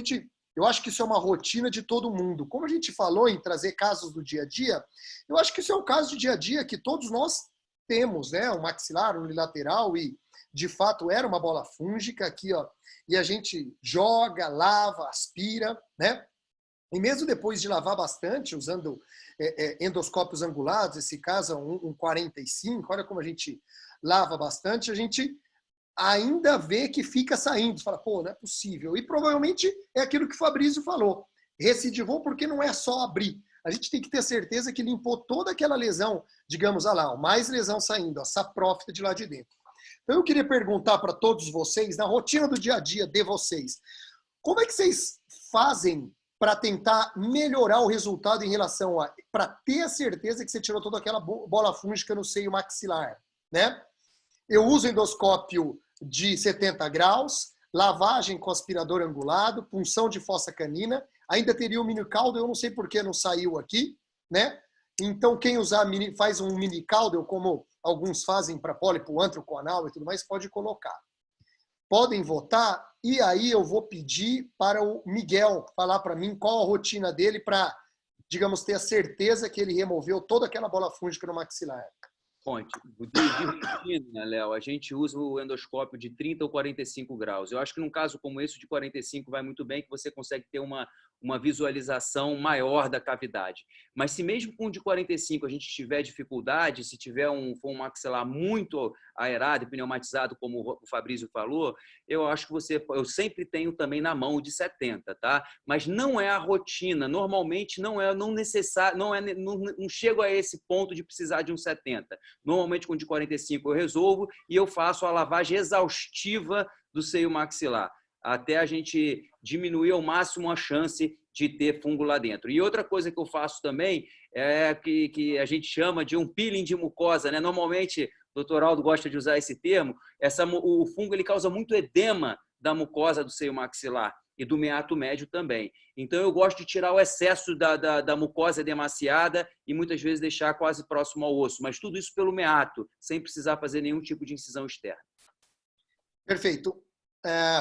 eu acho que isso é uma rotina de todo mundo. Como a gente falou em trazer casos do dia a dia, eu acho que isso é um caso de dia a dia que todos nós temos, né? Um maxilar unilateral e, de fato, era uma bola fúngica aqui, ó, e a gente joga, lava, aspira, né? E mesmo depois de lavar bastante, usando endoscópios angulados, esse caso é um 45, olha como a gente lava bastante, a gente ainda vê que fica saindo. Você fala, pô, não é possível. E provavelmente é aquilo que o Fabrício falou. Recidivou porque não é só abrir. A gente tem que ter certeza que limpou toda aquela lesão, digamos, olha lá, mais lesão saindo, a saprófita de lá de dentro. Então eu queria perguntar para todos vocês, na rotina do dia a dia de vocês, como é que vocês fazem para tentar melhorar o resultado em relação a... para ter a certeza que você tirou toda aquela bola fúngica no seio maxilar, né? Eu uso endoscópio de 70 graus, lavagem com aspirador angulado, punção de fossa canina, ainda teria o minicaldo, eu não sei por que não saiu aqui, né? Então, quem usar faz um minicaldo, como alguns fazem para pólipo antroconal e tudo mais, pode colocar. Podem votar, e aí eu vou pedir para o Miguel falar para mim qual a rotina dele para, digamos, ter a certeza que ele removeu toda aquela bola fúngica no maxilar. Ponte. De rotina, Léo, a gente usa o endoscópio de 30 ou 45 graus. Eu acho que num caso como esse, de 45 vai muito bem, que você consegue ter uma visualização maior da cavidade. Mas se mesmo com o de 45 a gente tiver dificuldade, se tiver for um maxilar muito aerado e pneumatizado, como o Fabrício falou, eu acho que eu sempre tenho também na mão o de 70, tá? Mas não é a rotina. Normalmente não necessário, não chego a esse ponto de precisar de um 70. Normalmente com o de 45 eu resolvo e eu faço a lavagem exaustiva do seio maxilar, até a gente diminuir ao máximo a chance de ter fungo lá dentro. E outra coisa que eu faço também é que a gente chama de um peeling de mucosa, né? Normalmente, o Dr. Aldo gosta de usar esse termo, o fungo ele causa muito edema da mucosa do seio maxilar e do meato médio também. Então, eu gosto de tirar o excesso da mucosa edemaciada e muitas vezes deixar quase próximo ao osso, mas tudo isso pelo meato, sem precisar fazer nenhum tipo de incisão externa. Perfeito.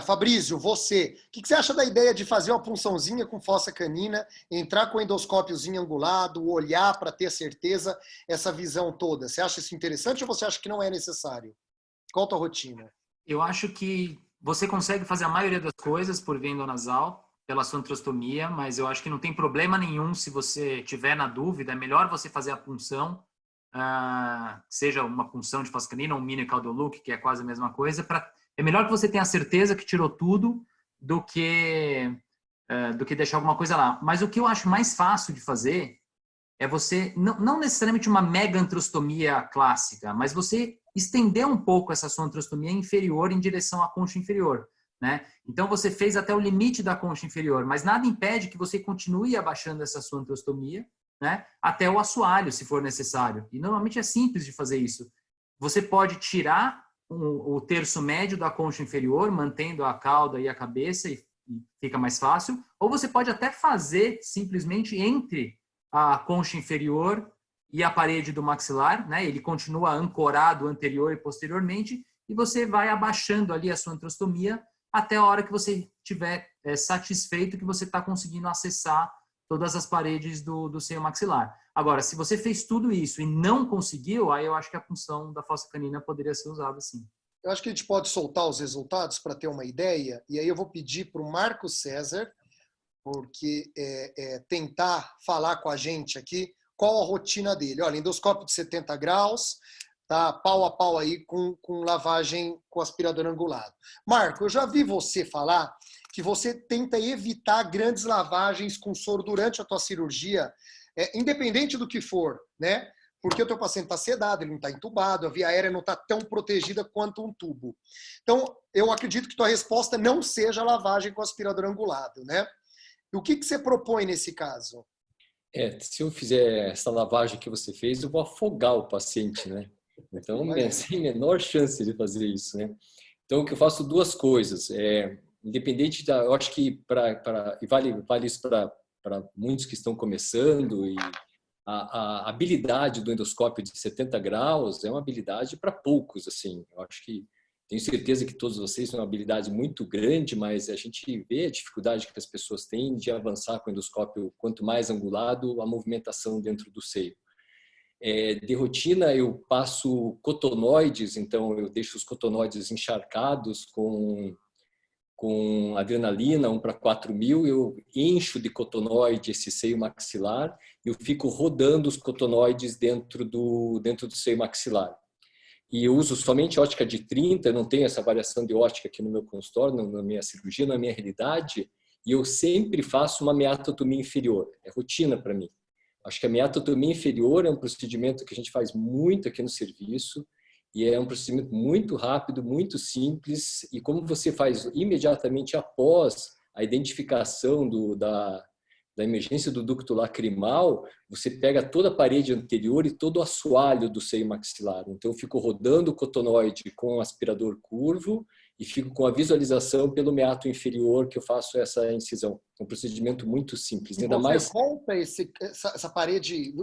Fabrício, você, o que você acha da ideia de fazer uma punçãozinha com fossa canina, entrar com o endoscópiozinho angulado, olhar para ter certeza, essa visão toda? Você acha isso interessante ou você acha que não é necessário? Qual a tua rotina? Eu acho que você consegue fazer a maioria das coisas por via endonasal, pela sontrostomia, mas eu acho que não tem problema nenhum se você tiver na dúvida, é melhor você fazer a punção, seja uma punção de fossa canina ou um mini caudoluc, que é quase a mesma coisa, é melhor que você tenha certeza que tirou tudo do que deixar alguma coisa lá. Mas o que eu acho mais fácil de fazer é você, não necessariamente uma mega antrostomia clássica, mas você estender um pouco essa sua antrostomia inferior em direção à concha inferior, né? Então você fez até o limite da concha inferior, mas nada impede que você continue abaixando essa sua antrostomia, né, até o assoalho, se for necessário. E normalmente é simples de fazer isso. Você pode tirar o terço médio da concha inferior, mantendo a cauda e a cabeça, e fica mais fácil. Ou você pode até fazer simplesmente entre a concha inferior e a parede do maxilar, né? Ele continua ancorado anterior e posteriormente, e você vai abaixando ali a sua antrostomia até a hora que você estiver satisfeito que você está conseguindo acessar todas as paredes do seio maxilar. Agora, se você fez tudo isso e não conseguiu, aí eu acho que a punção da fossa canina poderia ser usada sim. Eu acho que a gente pode soltar os resultados para ter uma ideia, e aí eu vou pedir para o Marco César, porque tentar falar com a gente aqui qual a rotina dele. Olha, endoscópio de 70 graus, tá pau a pau aí com lavagem com aspirador angulado. Marco, eu já vi você falar que você tenta evitar grandes lavagens com soro durante a tua cirurgia, independente do que for, né? Porque o teu paciente está sedado, ele não está entubado, a via aérea não está tão protegida quanto um tubo. Então, eu acredito que tua resposta não seja a lavagem com aspirador angulado, né? E o que você propõe nesse caso? Se eu fizer essa lavagem que você fez, eu vou afogar o paciente, né? Então, sem menor chance de fazer isso, né? Então, o que eu faço duas coisas. Independente da... Eu acho que e vale isso para muitos que estão começando, e a habilidade do endoscópio de 70 graus é uma habilidade para poucos, assim. Eu acho que tenho certeza que todos vocês têm uma habilidade muito grande, mas a gente vê a dificuldade que as pessoas têm de avançar com o endoscópio quanto mais angulado a movimentação dentro do seio. De rotina, eu passo cotonoides, então eu deixo os cotonoides encharcados com adrenalina, 1/4000, eu encho de cotonoide esse seio maxilar e eu fico rodando os cotonoides dentro do seio maxilar. E eu uso somente ótica de 30, eu não tenho essa variação de ótica aqui no meu consultório, na minha cirurgia, na minha realidade, e eu sempre faço uma meatotomia inferior, é rotina para mim. Acho que a meatotomia inferior é um procedimento que a gente faz muito aqui no serviço, e é um procedimento muito rápido, muito simples, e como você faz imediatamente após a identificação da emergência do ducto lacrimal, você pega toda a parede anterior e todo o assoalho do seio maxilar. Então, eu fico rodando o cotonoide com o aspirador curvo e fico com a visualização pelo meato inferior que eu faço essa incisão. É um procedimento muito simples. E ainda você mais volta essa parede,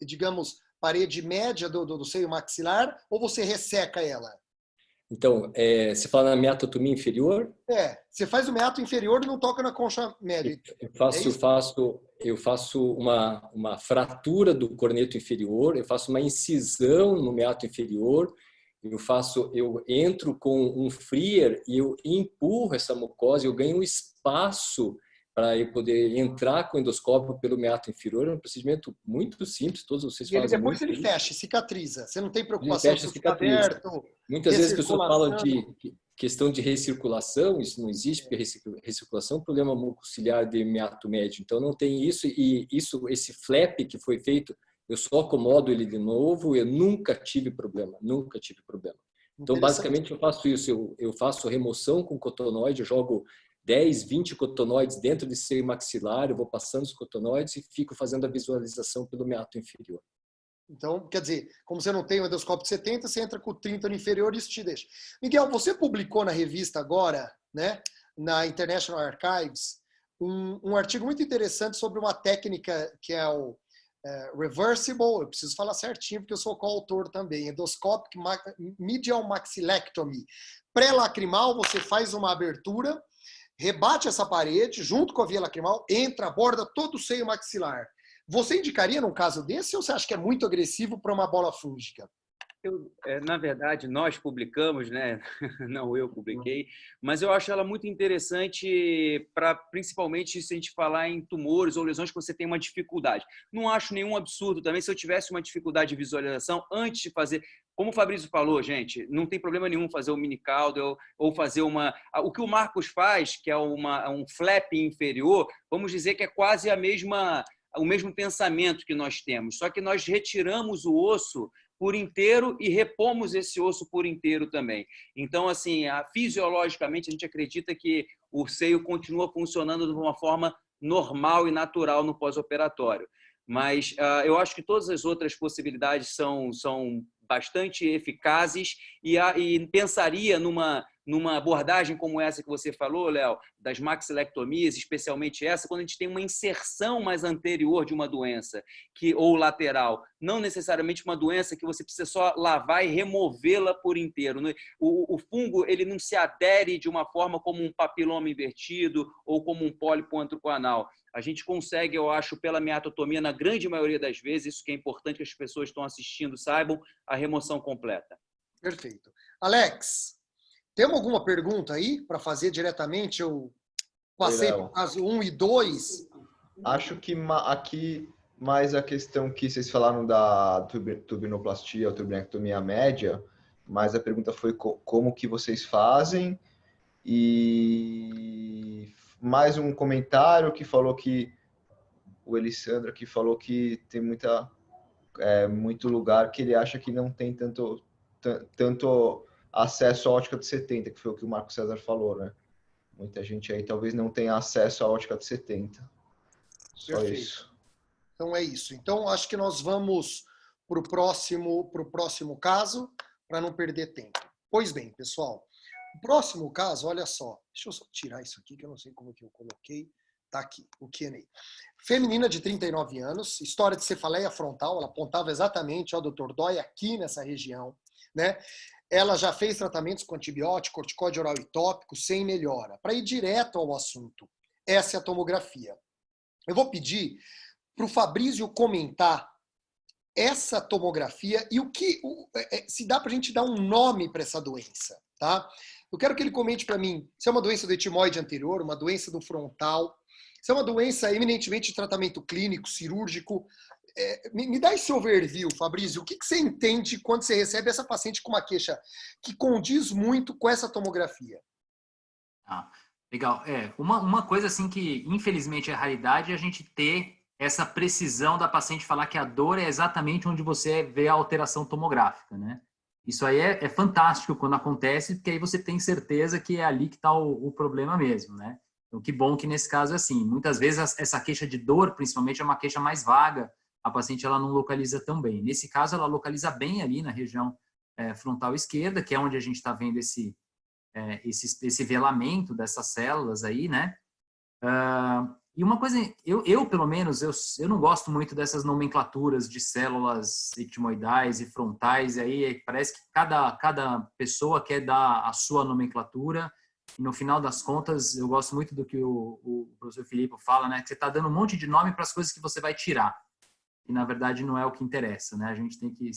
digamos, parede média do seio maxilar, ou você resseca ela? Então, você fala na meatotomia inferior? Você faz o meato inferior e não toca na concha média. Eu faço uma fratura do corneto inferior, eu faço uma incisão no meato inferior, eu entro com um freer e eu empurro essa mucosa, eu ganho um espaço para eu poder entrar com o endoscópio pelo meato inferior. É um procedimento muito simples, todos vocês E fazem depois muito ele isso. fecha, cicatriza. Você não tem Ele preocupação fecha se a fica cicatriz. aberto. Muitas vezes as pessoas falam de questão de recirculação, isso não existe, porque recirculação é um problema mucociliar de meato médio, então não tem isso, e esse flap que foi feito, eu só acomodo ele de novo, eu nunca tive problema. Então, basicamente, eu faço isso, eu faço remoção com cotonoide, eu jogo 10, 20 cotonoides dentro de seio maxilar, eu vou passando os cotonoides e fico fazendo a visualização pelo meato inferior. Então, quer dizer, como você não tem o endoscópio de 70, você entra com o 30 no inferior e isso te deixa. Miguel, você publicou na revista agora, né, na International Archives, um artigo muito interessante sobre uma técnica que é o reversible, eu preciso falar certinho porque eu sou coautor também, endoscopic medial maxillectomy. Pré-lacrimal, você faz uma abertura, rebate essa parede junto com a via lacrimal, entra, aborda todo o seio maxilar. Você indicaria num caso desse ou você acha que é muito agressivo para uma bola fúngica? Na verdade, nós publicamos, né? Não eu publiquei, mas eu acho ela muito interessante para, principalmente, se a gente falar em tumores ou lesões que você tem uma dificuldade. Não acho nenhum absurdo também se eu tivesse uma dificuldade de visualização antes de fazer. Como o Fabrício falou, gente, não tem problema nenhum fazer um mini caldo ou fazer uma... O que o Marcos faz, que é um flap inferior, vamos dizer que é quase o mesmo pensamento que nós temos, só que nós retiramos o osso por inteiro e repomos esse osso por inteiro também. Então, assim, fisiologicamente, a gente acredita que o seio continua funcionando de uma forma normal e natural no pós-operatório. Mas eu acho que todas as outras possibilidades são bastante eficazes e pensaria numa abordagem como essa que você falou, Léo, das maxilectomias, especialmente essa, quando a gente tem uma inserção mais anterior de uma doença ou lateral, não necessariamente uma doença que você precisa só lavar e removê-la por inteiro. O fungo ele não se adere de uma forma como um papiloma invertido ou como um pólipo antrocoanal. A gente consegue, eu acho, pela meatotomia, na grande maioria das vezes, isso que é importante que as pessoas que estão assistindo saibam, a remoção completa. Perfeito. Alex, temos alguma pergunta aí para fazer diretamente? Eu passei para o caso 1 e 2. Acho que aqui, mais a questão que vocês falaram da turbinoplastia ou turbinectomia média, mas a pergunta foi como que vocês fazem, e mais um comentário que falou que o Elisandro aqui falou que tem muito lugar que ele acha que não tem tanto acesso à ótica de 70, que foi o que o Marco César falou, né? Muita gente aí talvez não tenha acesso à ótica de 70. Só Perfeito. isso. Então é isso. Então acho que nós vamos para o próximo caso, para não perder tempo. Pois bem, pessoal, o próximo caso, olha só. Deixa eu só tirar isso aqui, que eu não sei como que eu coloquei. Tá aqui, o Q&A. Feminina de 39 anos, história de cefaleia frontal, ela apontava exatamente, ó, doutor, dói aqui nessa região, né? Ela já fez tratamentos com antibiótico, corticóide oral e tópico, sem melhora. Para ir direto ao assunto, essa é a tomografia. Eu vou pedir para o Fabrício comentar essa tomografia e se dá para a gente dar um nome para essa doença, tá? Eu quero que ele comente para mim se é uma doença do etimoide anterior, uma doença do frontal, se é uma doença eminentemente de tratamento clínico, cirúrgico. Me dá esse overview, Fabrício. O que você entende quando você recebe essa paciente com uma queixa que condiz muito com essa tomografia? Legal. Uma coisa assim que infelizmente é raridade é a gente ter essa precisão da paciente falar que a dor é exatamente onde você vê a alteração tomográfica, né? Isso aí é fantástico quando acontece, porque aí você tem certeza que é ali que está o problema mesmo, né? Então, que bom que nesse caso é assim. Muitas vezes essa queixa de dor, principalmente, é uma queixa mais vaga, a paciente ela não localiza tão bem. Nesse caso, ela localiza bem ali na região frontal esquerda, que é onde a gente está vendo esse velamento dessas células aí, né? E uma coisa, eu pelo menos, eu não gosto muito dessas nomenclaturas de células etimoidais e frontais, e aí parece que cada pessoa quer dar a sua nomenclatura, e no final das contas, eu gosto muito do que o professor Filipe fala, né, que você está dando um monte de nome para as coisas que você vai tirar, e na verdade não é o que interessa, né, a gente tem que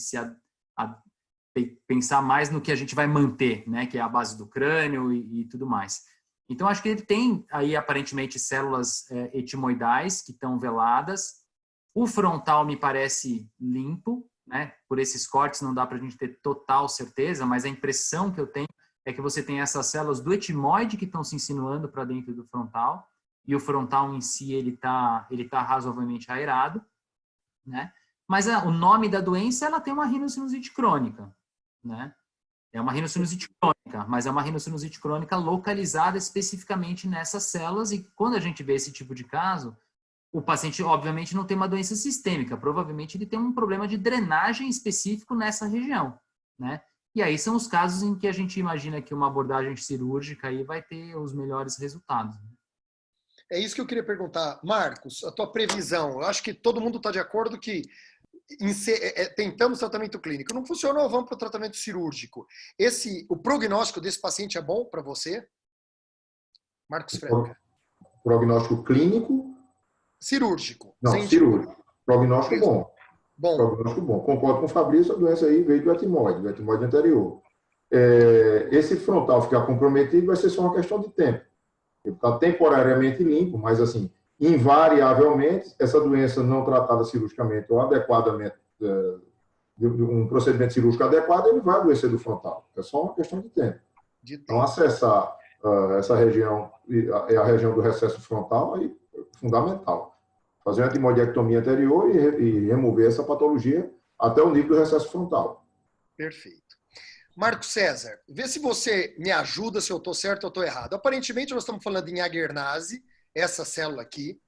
pensar mais no que a gente vai manter, né, que é a base do crânio e tudo mais. Então, acho que ele tem aí, aparentemente, células etimoidais que estão veladas. O frontal me parece limpo, né? Por esses cortes não dá para a gente ter total certeza, mas a impressão que eu tenho é que você tem essas células do etimoide que estão se insinuando para dentro do frontal, e o frontal em si, ele tá razoavelmente aerado, né? Mas o nome da doença, ela tem uma rinocinusite crônica, né? É uma rinocinusite crônica, mas é uma rinocinusite crônica localizada especificamente nessas células, e quando a gente vê esse tipo de caso, o paciente obviamente não tem uma doença sistêmica, provavelmente ele tem um problema de drenagem específico nessa região, né? E aí são os casos em que a gente imagina que uma abordagem cirúrgica aí vai ter os melhores resultados. É isso que eu queria perguntar. Marcos, a tua previsão, eu acho que todo mundo está de acordo que tentamos tratamento clínico. Não funcionou, vamos para o tratamento cirúrgico. O prognóstico desse paciente é bom para você? Marcos Franca. Prognóstico clínico? Cirúrgico. Não, cirúrgico. Prognóstico bom. Prognóstico bom. Concordo com o Fabrício, a doença aí veio do etimoide anterior. Esse frontal ficar comprometido vai ser só uma questão de tempo. Ele está temporariamente limpo, mas assim, invariavelmente, essa doença não tratada cirurgicamente ou adequadamente, de um procedimento cirúrgico adequado, ele vai adoecer do frontal. É só uma questão de tempo. Então, acessar essa região, a região do recesso frontal, aí é fundamental. Fazer uma etimoidectomia anterior e remover essa patologia até o nível do recesso frontal. Perfeito. Marco César, vê se você me ajuda, se eu estou certo ou estou errado. Aparentemente, nós estamos falando em Aguernase, essa célula aqui.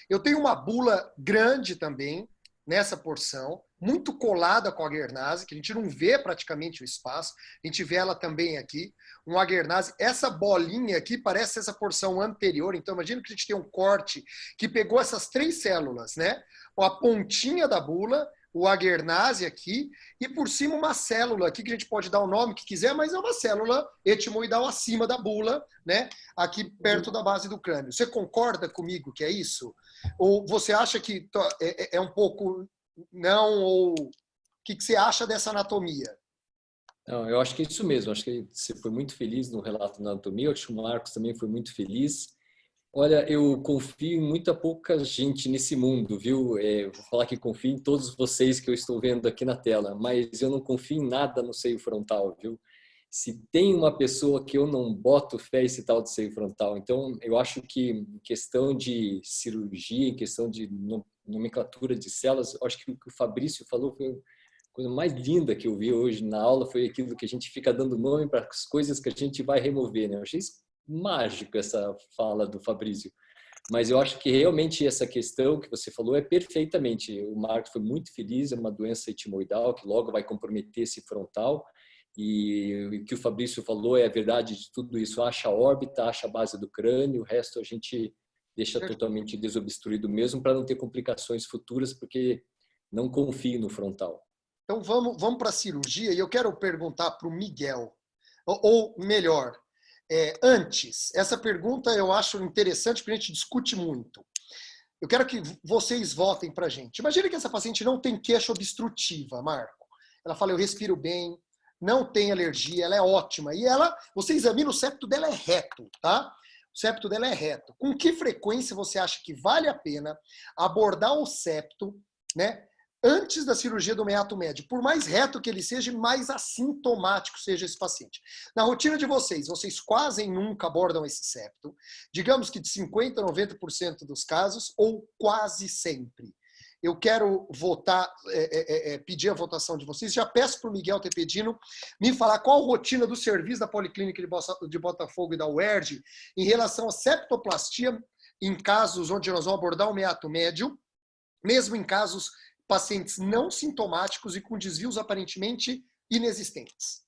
Eu tenho uma bula grande também, nessa porção, muito colada com a Aguernase, que a gente não vê praticamente o espaço. A gente vê ela também aqui. Um Aguernase, essa bolinha aqui parece essa porção anterior. Então, imagina que a gente tem um corte que pegou essas 3 células, né? A pontinha da bula, o Aguernase aqui, e por cima uma célula aqui, que a gente pode dar o nome que quiser, mas é uma célula etimoidal acima da bula, né? Aqui perto da base do crânio. Você concorda comigo que é isso? Ou você acha que é um pouco não? Ou o que você acha dessa anatomia? Não, eu acho que é isso mesmo. Acho que você foi muito feliz no relato da anatomia. Eu acho que o Marcos também foi muito feliz. Olha, eu confio em muita pouca gente nesse mundo, viu? Vou falar que confio em todos vocês que eu estou vendo aqui na tela, mas eu não confio em nada no seio frontal, viu? se tem uma pessoa que eu não boto fé, esse tal de seio frontal. Então, eu acho que em questão de cirurgia, em questão de nomenclatura de células, eu acho que o que o Fabrício falou foi a coisa mais linda que eu vi hoje na aula, foi aquilo que a gente fica dando nome para as coisas que a gente vai remover, né? Eu achei mágico essa fala do Fabrício. Mas eu acho que realmente essa questão que você falou é perfeitamente. O Marcos foi muito feliz, é uma doença etimoidal que logo vai comprometer esse frontal. E o que o Fabrício falou é a verdade de tudo isso. Acha a órbita, acha a base do crânio, o resto a gente deixa totalmente desobstruído mesmo para não ter complicações futuras, porque não confio no frontal. Então vamos para a cirurgia e eu quero perguntar para o Miguel, ou melhor, antes, essa pergunta eu acho interessante porque a gente discute muito. Eu quero que vocês votem para a gente. Imagina que essa paciente não tem queixa obstrutiva, Marco. Ela fala, eu respiro bem, não tem alergia, ela é ótima. E você examina o septo dela é reto, tá? O septo dela é reto. Com que frequência você acha que vale a pena abordar o septo, né, antes da cirurgia do meato médio? Por mais reto que ele seja, mais assintomático seja esse paciente. Na rotina de vocês quase nunca abordam esse septo. Digamos que de 50% a 90% dos casos, ou quase sempre. Eu quero votar, pedir a votação de vocês. Já peço para o Miguel Tepedino me falar qual a rotina do serviço da Policlínica de Botafogo e da UERJ em relação à septoplastia em casos onde nós vamos abordar o meato médio, mesmo em casos pacientes não sintomáticos e com desvios aparentemente inexistentes.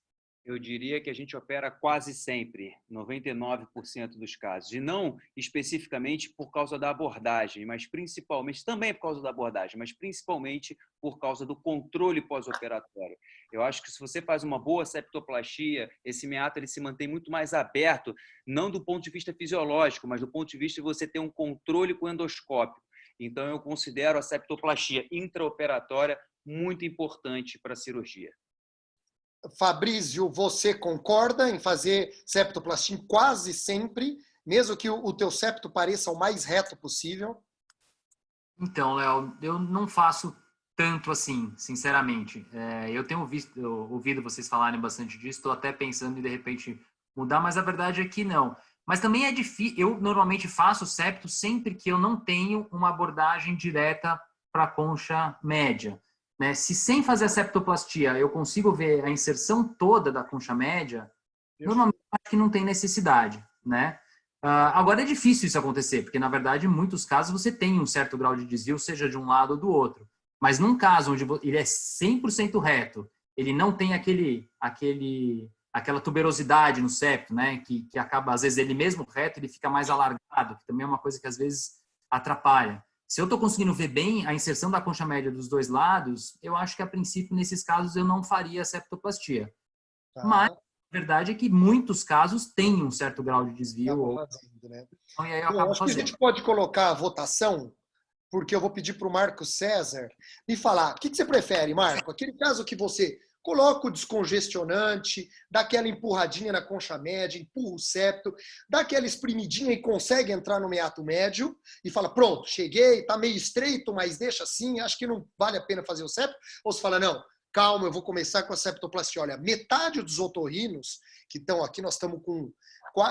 Eu diria que a gente opera quase sempre, 99% dos casos. E não especificamente por causa da abordagem, mas principalmente, também por causa da abordagem, mas principalmente por causa do controle pós-operatório. Eu acho que se você faz uma boa septoplastia, esse meato ele se mantém muito mais aberto, não do ponto de vista fisiológico, mas do ponto de vista de você ter um controle com o endoscópio. Então, eu considero a septoplastia intraoperatória muito importante para a cirurgia. Fabrício, você concorda em fazer septoplastia quase sempre, mesmo que o teu septo pareça o mais reto possível? Então, Léo, eu não faço tanto assim, sinceramente. Eu tenho ouvido vocês falarem bastante disso, estou até pensando em, de repente, mudar, mas a verdade é que não. Mas também é difícil. Eu normalmente faço septo sempre que eu não tenho uma abordagem direta para a concha média. Né? Se sem fazer a septoplastia eu consigo ver a inserção toda da concha média, normalmente acho que não tem necessidade. Né? Agora é difícil isso acontecer, porque na verdade em muitos casos você tem um certo grau de desvio, seja de um lado ou do outro. Mas num caso onde ele é 100% reto, ele não tem aquela tuberosidade no septo, né? Que acaba, às vezes, ele mesmo reto, ele fica mais alargado, que também é uma coisa que às vezes atrapalha. Se eu estou conseguindo ver bem a inserção da concha média dos dois lados, eu acho que, a princípio, nesses casos, eu não faria septoplastia. Tá. Mas a verdade é que muitos casos têm um certo grau de desvio. Fazendo, né? Então, e aí eu acho que a gente pode colocar a votação, porque eu vou pedir para o Marco César me falar. O que você prefere, Marco? Aquele caso que você coloca o descongestionante, dá aquela empurradinha na concha média, empurra o septo, dá aquela espremidinha e consegue entrar no meato médio e fala, pronto, cheguei, está meio estreito, mas deixa assim, acho que não vale a pena fazer o septo. Ou você fala, não, calma, eu vou começar com a septoplastia. Olha, metade dos otorrinos que estão aqui, nós estamos com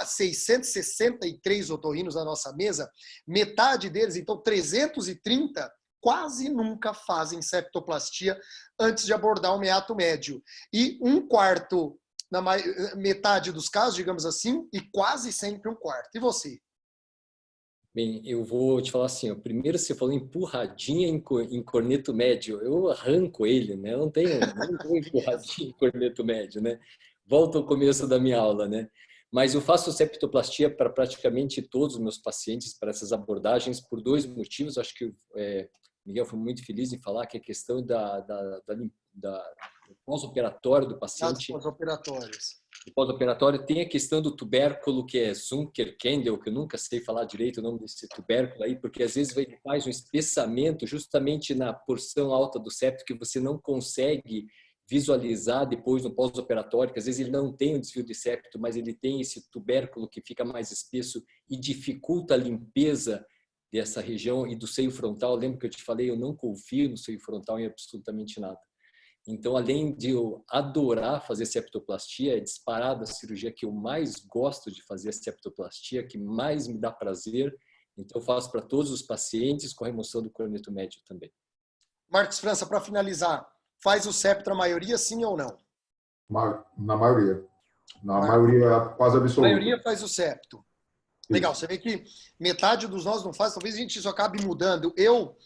663 otorrinos na nossa mesa, metade deles, então 330, quase nunca fazem septoplastia antes de abordar o meato médio. E um quarto, na metade dos casos, digamos assim, e quase sempre um quarto. E você? Bem, eu vou te falar assim, ó, primeiro você falou empurradinha em corneto médio, eu arranco ele, né? Eu não tenho empurradinha em corneto médio, né? Volto ao começo da minha aula, né? Mas eu faço septoplastia para praticamente todos os meus pacientes, para essas abordagens, por dois motivos. Acho que Miguel foi muito feliz em falar que a questão do pós-operatório do paciente. O pós-operatório tem a questão do tubérculo, que é Zunker-Kendall, que eu nunca sei falar direito o nome desse tubérculo aí, porque às vezes ele faz um espessamento justamente na porção alta do septo que você não consegue visualizar depois no pós-operatório, que às vezes ele não tem um desvio de septo, mas ele tem esse tubérculo que fica mais espesso e dificulta a limpeza dessa região e do seio frontal. Lembra que eu te falei, eu não confio no seio frontal em absolutamente nada. Então, além de eu adorar fazer septoplastia, é disparada a cirurgia que eu mais gosto de fazer, a septoplastia, que mais me dá prazer. Então, eu faço para todos os pacientes com remoção do corneto médio também. Marcos França, para finalizar, faz o septo a maioria, sim ou não? Na maioria. Na maioria quase absoluta. A maioria faz o septo. Legal, você vê que metade dos nós não faz, talvez a gente isso acabe mudando. Eu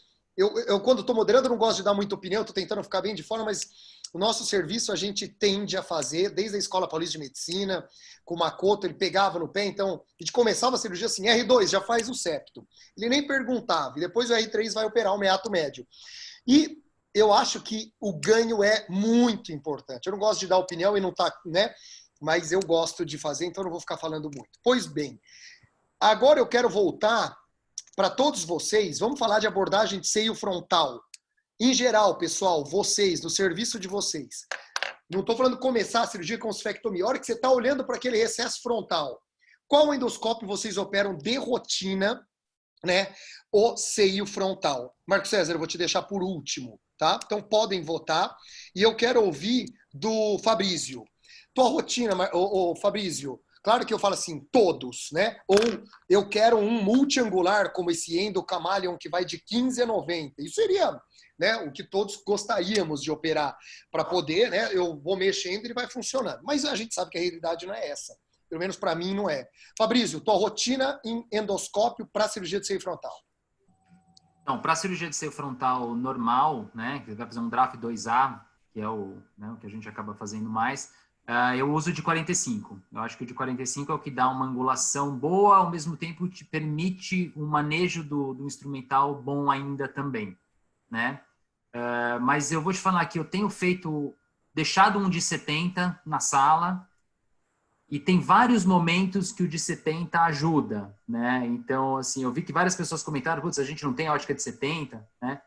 quando estou moderando, não gosto de dar muita opinião, estou tentando ficar bem de fora, mas o nosso serviço a gente tende a fazer, desde a Escola Paulista de Medicina, com o Makoto, ele pegava no pé, então a gente começava a cirurgia assim, R2, já faz o septo. Ele nem perguntava, e depois o R3 vai operar o meato médio. E eu acho que o ganho é muito importante. Eu não gosto de dar opinião e não tá, né? Mas eu gosto de fazer, então eu não vou ficar falando muito. Pois bem, agora eu quero voltar para todos vocês, vamos falar de abordagem de seio frontal. Em geral, pessoal, vocês, do serviço de vocês, não estou falando começar a cirurgia com osfectomia, a hora que você está olhando para aquele recesso frontal, qual endoscópio vocês operam de rotina, né? O seio frontal. Marco César, eu vou te deixar por último, tá? Então podem votar. E eu quero ouvir do Fabrício. Tua rotina, Fabrício, claro que eu falo assim, todos, né? Ou eu quero um multiangular, como esse endocamalion, que vai de 15 a 90. Isso seria, né, o que todos gostaríamos de operar para poder, né? Eu vou mexendo e ele vai funcionando. Mas a gente sabe que a realidade não é essa. Pelo menos para mim não é. Fabrício, tua rotina em endoscópio para cirurgia de seio frontal? Então, para cirurgia de seio frontal normal, né, que vai fazer um draft 2A, que é o que a gente acaba fazendo mais, eu uso de 45. Eu acho que o de 45 é o que dá uma angulação boa, ao mesmo tempo te permite um manejo do instrumental bom ainda também, né? Mas eu vou te falar que eu tenho deixado um de 70 na sala, e tem vários momentos que o de 70 ajuda, né? Então, assim, eu vi que várias pessoas comentaram, putz, a gente não tem ótica de 70, né?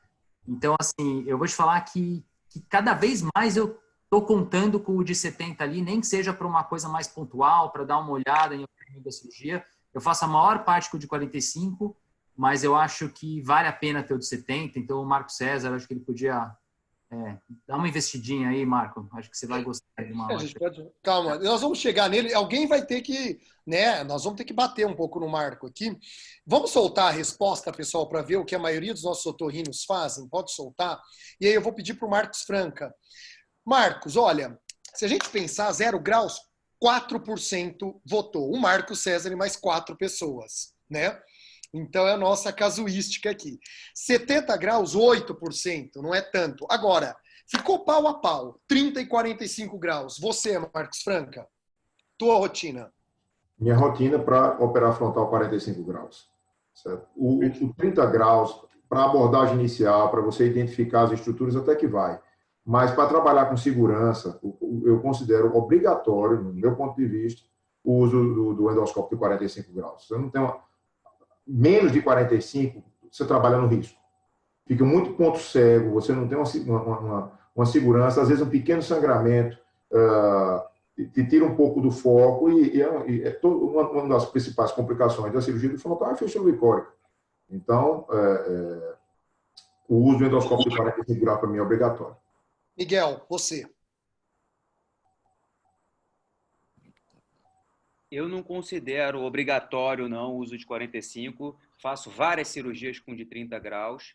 Então, assim, eu vou te falar que cada vez mais eu tô contando com o de 70 ali, nem que seja para uma coisa mais pontual, para dar uma olhada em algum da cirurgia. Eu faço a maior parte com o de 45, mas eu acho que vale a pena ter o de 70. Então, o Marco César, acho que ele podia dar uma investidinha aí, Marco. Acho que você vai gostar de uma ótica. Calma, nós vamos chegar nele. Alguém vai ter que, né? Nós vamos ter que bater um pouco no Marco aqui. Vamos soltar a resposta, pessoal, para ver o que a maioria dos nossos otorrinos fazem? Pode soltar. E aí eu vou pedir para o Marcos Franca. Marcos, olha, se a gente pensar 0 graus, 4% votou. O Marcos César e mais 4 pessoas, né? Então é a nossa casuística aqui. 70 graus, 8%, não é tanto. Agora, ficou pau a pau, 30 e 45 graus. Você, Marcos Franca, tua rotina? Minha rotina para operar frontal 45 graus. Certo? O 30 graus, para abordagem inicial, para você identificar as estruturas, até que vai. Mas para trabalhar com segurança, eu considero obrigatório, no meu ponto de vista, o uso do endoscópio de 45 graus. Você não tem menos de 45, você trabalha no risco. Fica muito ponto cego, você não tem uma segurança, às vezes um pequeno sangramento te tira um pouco do foco e é uma das principais complicações da cirurgia do frontal é a fissura licórica. Então, o uso do endoscópio de 45 graus para mim é obrigatório. Miguel, você. Eu não considero obrigatório não, o uso de 45. Faço várias cirurgias com de 30 graus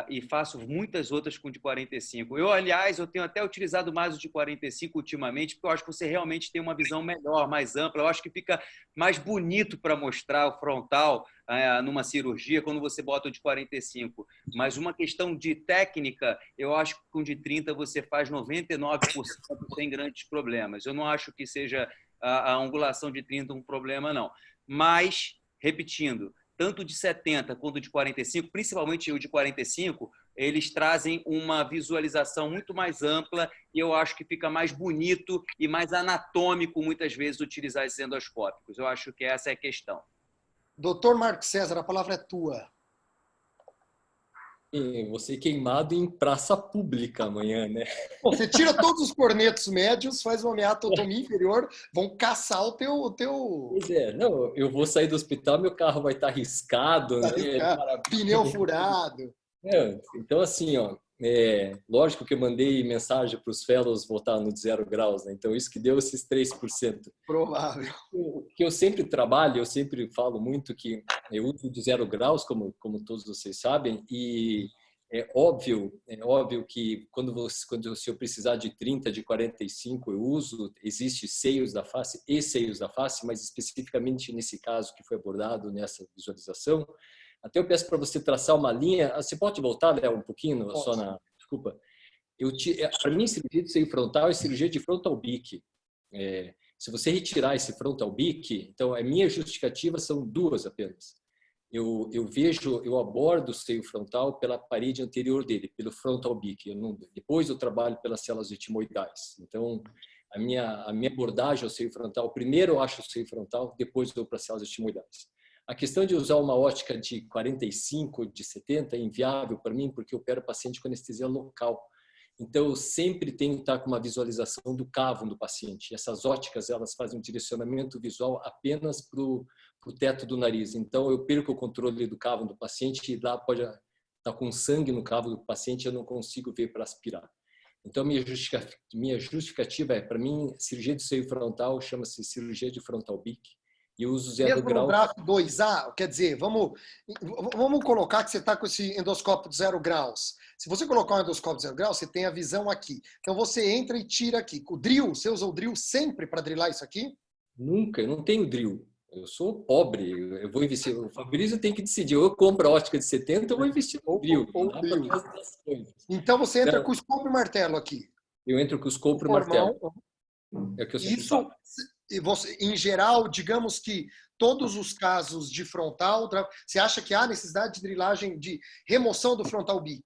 e faço muitas outras com de 45. Aliás, eu tenho até utilizado mais o de 45 ultimamente, porque eu acho que você realmente tem uma visão melhor, mais ampla. Eu acho que fica mais bonito para mostrar o frontal numa cirurgia quando você bota o de 45. Mas uma questão de técnica, eu acho que com de 30 você faz 99% sem grandes problemas. Eu não acho que seja a angulação de 30 um problema, não. Mas, repetindo, tanto de 70 quanto de 45, principalmente o de 45, eles trazem uma visualização muito mais ampla e eu acho que fica mais bonito e mais anatômico, muitas vezes, utilizar esses endoscópicos. Eu acho que essa é a questão. Doutor Marcos César, a palavra é tua. Você queimado em praça pública amanhã, né? Você tira todos os cornetos médios, faz uma meatotomia inferior, vão caçar o teu... Pois é, não, eu vou sair do hospital, meu carro vai estar riscado, né? Pneu furado. Então, assim, ó, lógico que eu mandei mensagem para os fellows votar no de 0 graus, né? Então isso que deu esses 3%. Provável. O que eu sempre trabalho, eu sempre falo muito que eu uso de 0 graus, como todos vocês sabem, e é óbvio que se eu precisar de 30, de 45, eu uso, existe seios da face e seios da face, mas especificamente nesse caso que foi abordado nessa visualização, até eu peço para você traçar uma linha. Você pode voltar, Léo, um pouquinho? Desculpa. Para mim, cirurgia de seio frontal é cirurgia de frontal beak. Se você retirar esse frontal beak, então a minha justificativa são duas apenas. Eu abordo o seio frontal pela parede anterior dele, pelo frontal beak. Depois eu trabalho pelas células etimoidais. Então, a minha abordagem ao seio frontal, primeiro eu acho o seio frontal, depois eu vou para as células etimoidais. A questão de usar uma ótica de 45, de 70 é inviável para mim, porque eu opero paciente com anestesia local. Então, eu sempre tenho que estar com uma visualização do cavo do paciente. Essas óticas, elas fazem um direcionamento visual apenas para o teto do nariz. Então, eu perco o controle do cavo do paciente e lá pode estar com sangue no cavo do paciente, eu não consigo ver para aspirar. Então, minha justificativa para mim, cirurgia de seio frontal chama-se cirurgia de frontal beak. E eu uso 0 Mesmo grau. no gráfico 2A, quer dizer, vamos colocar que você está com esse endoscópio de 0 graus. Se você colocar um endoscópio de 0 graus, você tem a visão aqui. Então você entra e tira aqui. O drill, você usa o drill sempre para drillar isso aqui? Nunca, eu não tenho drill. Eu sou pobre, eu vou investir. O Fabrício tem que decidir, ou eu compro a ótica de 70 ou vou investir no drill. Então você entra com o escopo e martelo aqui. Eu entro com o escopo e martelo. É o que eu sempre falo. E você, em geral, digamos que todos os casos de frontal, você acha que há necessidade de drilagem, de remoção do frontal beak?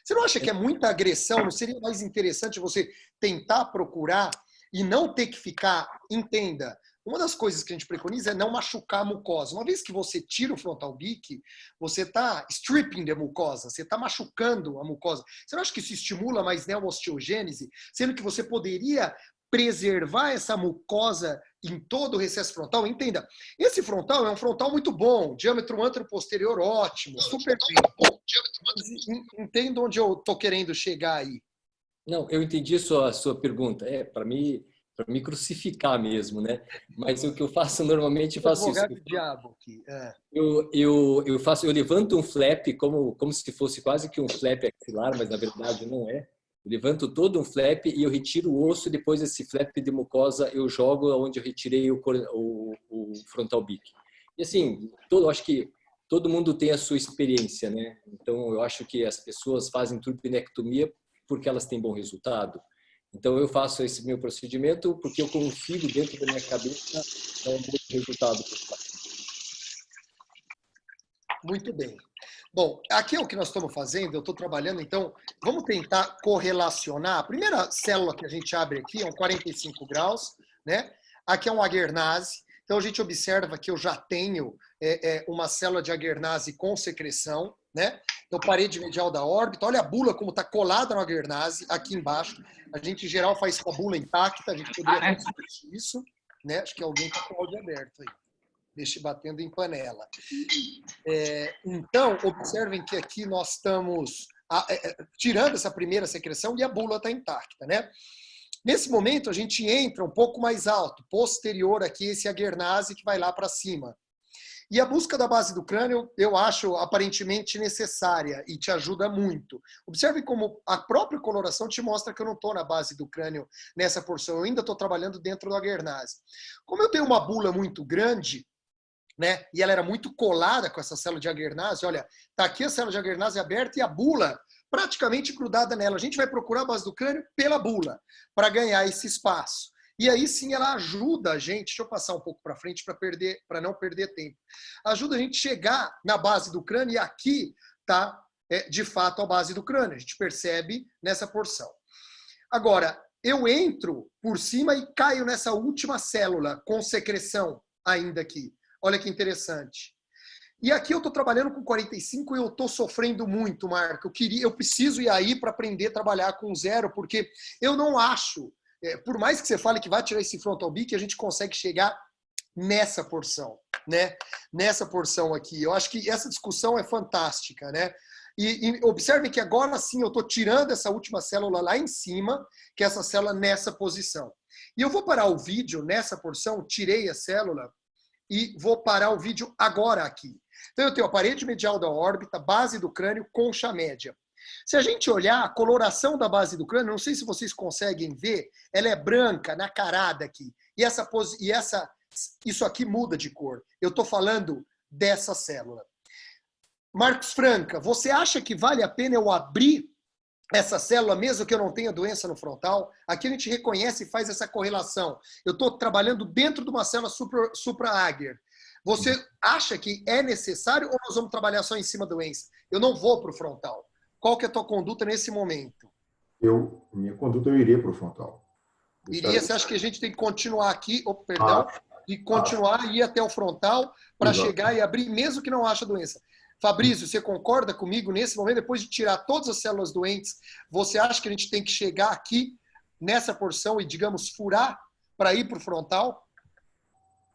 Você não acha que é muita agressão? Não seria mais interessante você tentar procurar e não ter que ficar, entenda, uma das coisas que a gente preconiza é não machucar a mucosa. Uma vez que você tira o frontal beak, você está stripping a mucosa, você está machucando a mucosa. Você não acha que isso estimula mais neoosteogênese, sendo que você poderia preservar essa mucosa em todo o recesso frontal? Entenda, esse frontal é um frontal muito bom, diâmetro antero-posterior ótimo, super bem. Entendo onde eu estou querendo chegar aí. Não, eu entendi a sua pergunta. Para me crucificar mesmo, né? Mas o que eu faço normalmente, faço isso. Diabo aqui. Eu levanto um flap como se fosse quase que um flap axilar, mas na verdade não é. Eu levanto todo um flap e eu retiro o osso, e depois esse flap de mucosa eu jogo onde eu retirei o frontal beak. E assim, eu acho que todo mundo tem a sua experiência, né? Então eu acho que as pessoas fazem turbinectomia porque elas têm bom resultado. Então eu faço esse meu procedimento porque eu consigo, dentro da minha cabeça, dar um bom resultado para os pacientes. Muito bem. Bom, aqui é o que nós estamos fazendo, eu estou trabalhando, então vamos tentar correlacionar. A primeira célula que a gente abre aqui é um 45 graus, né? Aqui é um Aguernase, então a gente observa que eu já tenho uma célula de Aguernase com secreção, né? Então, parede medial da órbita, olha a bula como está colada no Aguernase, aqui embaixo. A gente, em geral, faz com a bula intacta, a gente poderia fazer isso, né? Acho que alguém está com o áudio aberto aí. Deixe batendo em panela. Então, observem que aqui nós estamos tirando essa primeira secreção e a bula está intacta, né? Nesse momento, a gente entra um pouco mais alto, posterior aqui, esse Aguernase que vai lá para cima. E a busca da base do crânio, eu acho aparentemente necessária e te ajuda muito. Observe como a própria coloração te mostra que eu não estou na base do crânio nessa porção. Eu ainda estou trabalhando dentro do Aguernase. Como eu tenho uma bula muito grande, né, e ela era muito colada com essa célula de Aguernase, olha, está aqui a célula de Aguernase aberta e a bula praticamente grudada nela. A gente vai procurar a base do crânio pela bula, para ganhar esse espaço. E aí sim ela ajuda a gente, deixa eu passar um pouco para frente para não perder tempo. Ajuda a gente a chegar na base do crânio e aqui está, de fato, a base do crânio. A gente percebe nessa porção. Agora, eu entro por cima e caio nessa última célula com secreção ainda aqui. Olha que interessante. E aqui eu estou trabalhando com 45 e eu estou sofrendo muito, Marco. Eu preciso ir aí para aprender a trabalhar com 0, porque eu não acho... por mais que você fale que vai tirar esse frontal beak, a gente consegue chegar nessa porção, né? Nessa porção aqui. Eu acho que essa discussão é fantástica, né? E observem que agora sim eu estou tirando essa última célula lá em cima, que é essa célula nessa posição. E eu vou parar o vídeo nessa porção, tirei a célula e vou parar o vídeo agora aqui. Então eu tenho a parede medial da órbita, base do crânio, concha média. Se a gente olhar a coloração da base do crânio, não sei se vocês conseguem ver, ela é branca, nacarada aqui. Isso aqui muda de cor. Eu estou falando dessa célula. Marcos Franca, você acha que vale a pena eu abrir essa célula, mesmo que eu não tenha doença no frontal? Aqui a gente reconhece e faz essa correlação. Eu estou trabalhando dentro de uma célula supra-Ager. Você acha que é necessário ou nós vamos trabalhar só em cima da doença? Eu não vou para o frontal. Qual que é a tua conduta nesse momento? Minha conduta, eu iria para o frontal. Você acha que a gente tem que continuar aqui, e continuar e ir até o frontal para chegar e abrir, mesmo que não ache a doença? Fabrício, você concorda comigo nesse momento, depois de tirar todas as células doentes, você acha que a gente tem que chegar aqui, nessa porção, e, digamos, furar para ir para o frontal?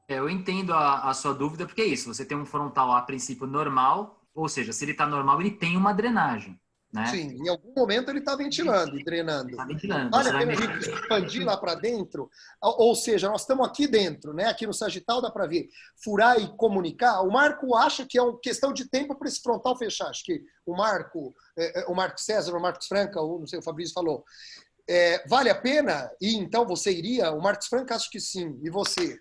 Eu entendo a sua dúvida, porque é isso, você tem um frontal a princípio normal, ou seja, se ele está normal, ele tem uma drenagem, né? Sim, em algum momento ele está ventilando e drenando. Está ventilando. Vale a pena a gente expandir lá para dentro? Ou seja, nós estamos aqui dentro, né? Aqui no sagital dá para ver. Furar e comunicar. O Marco acha que é uma questão de tempo para esse frontal fechar. Acho que o Marco César, o Marcos Franca, ou não sei, o Fabrício falou. Vale a pena? E então você iria? O Marcos Franca acha que sim. E você?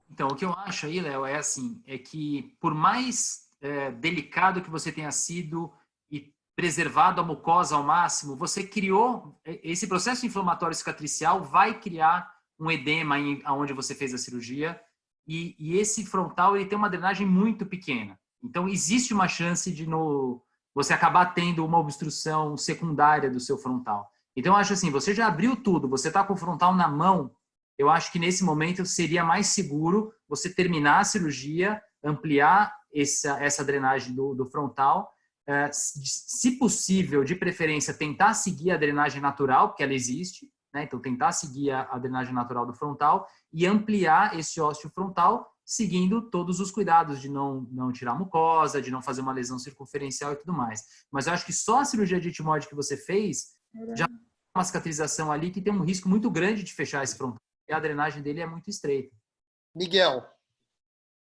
Então, o que eu acho aí, Léo, é assim, é que por mais delicado que você tenha sido e preservado a mucosa ao máximo, você criou, esse processo inflamatório cicatricial vai criar um edema onde você fez a cirurgia e esse frontal ele tem uma drenagem muito pequena. Então, existe uma chance de você acabar tendo uma obstrução secundária do seu frontal. Então, eu acho assim, você já abriu tudo, você está com o frontal na mão, eu acho que nesse momento seria mais seguro você terminar a cirurgia, ampliar essa drenagem do frontal, se possível, de preferência, tentar seguir a drenagem natural, porque ela existe, né? Então tentar seguir a drenagem natural do frontal e ampliar esse ósseo frontal, seguindo todos os cuidados de não tirar mucosa, de não fazer uma lesão circunferencial e tudo mais. Mas eu acho que só a cirurgia de etmose que você fez já tem uma cicatrização ali que tem um risco muito grande de fechar esse frontal. E a drenagem dele é muito estreita. Miguel,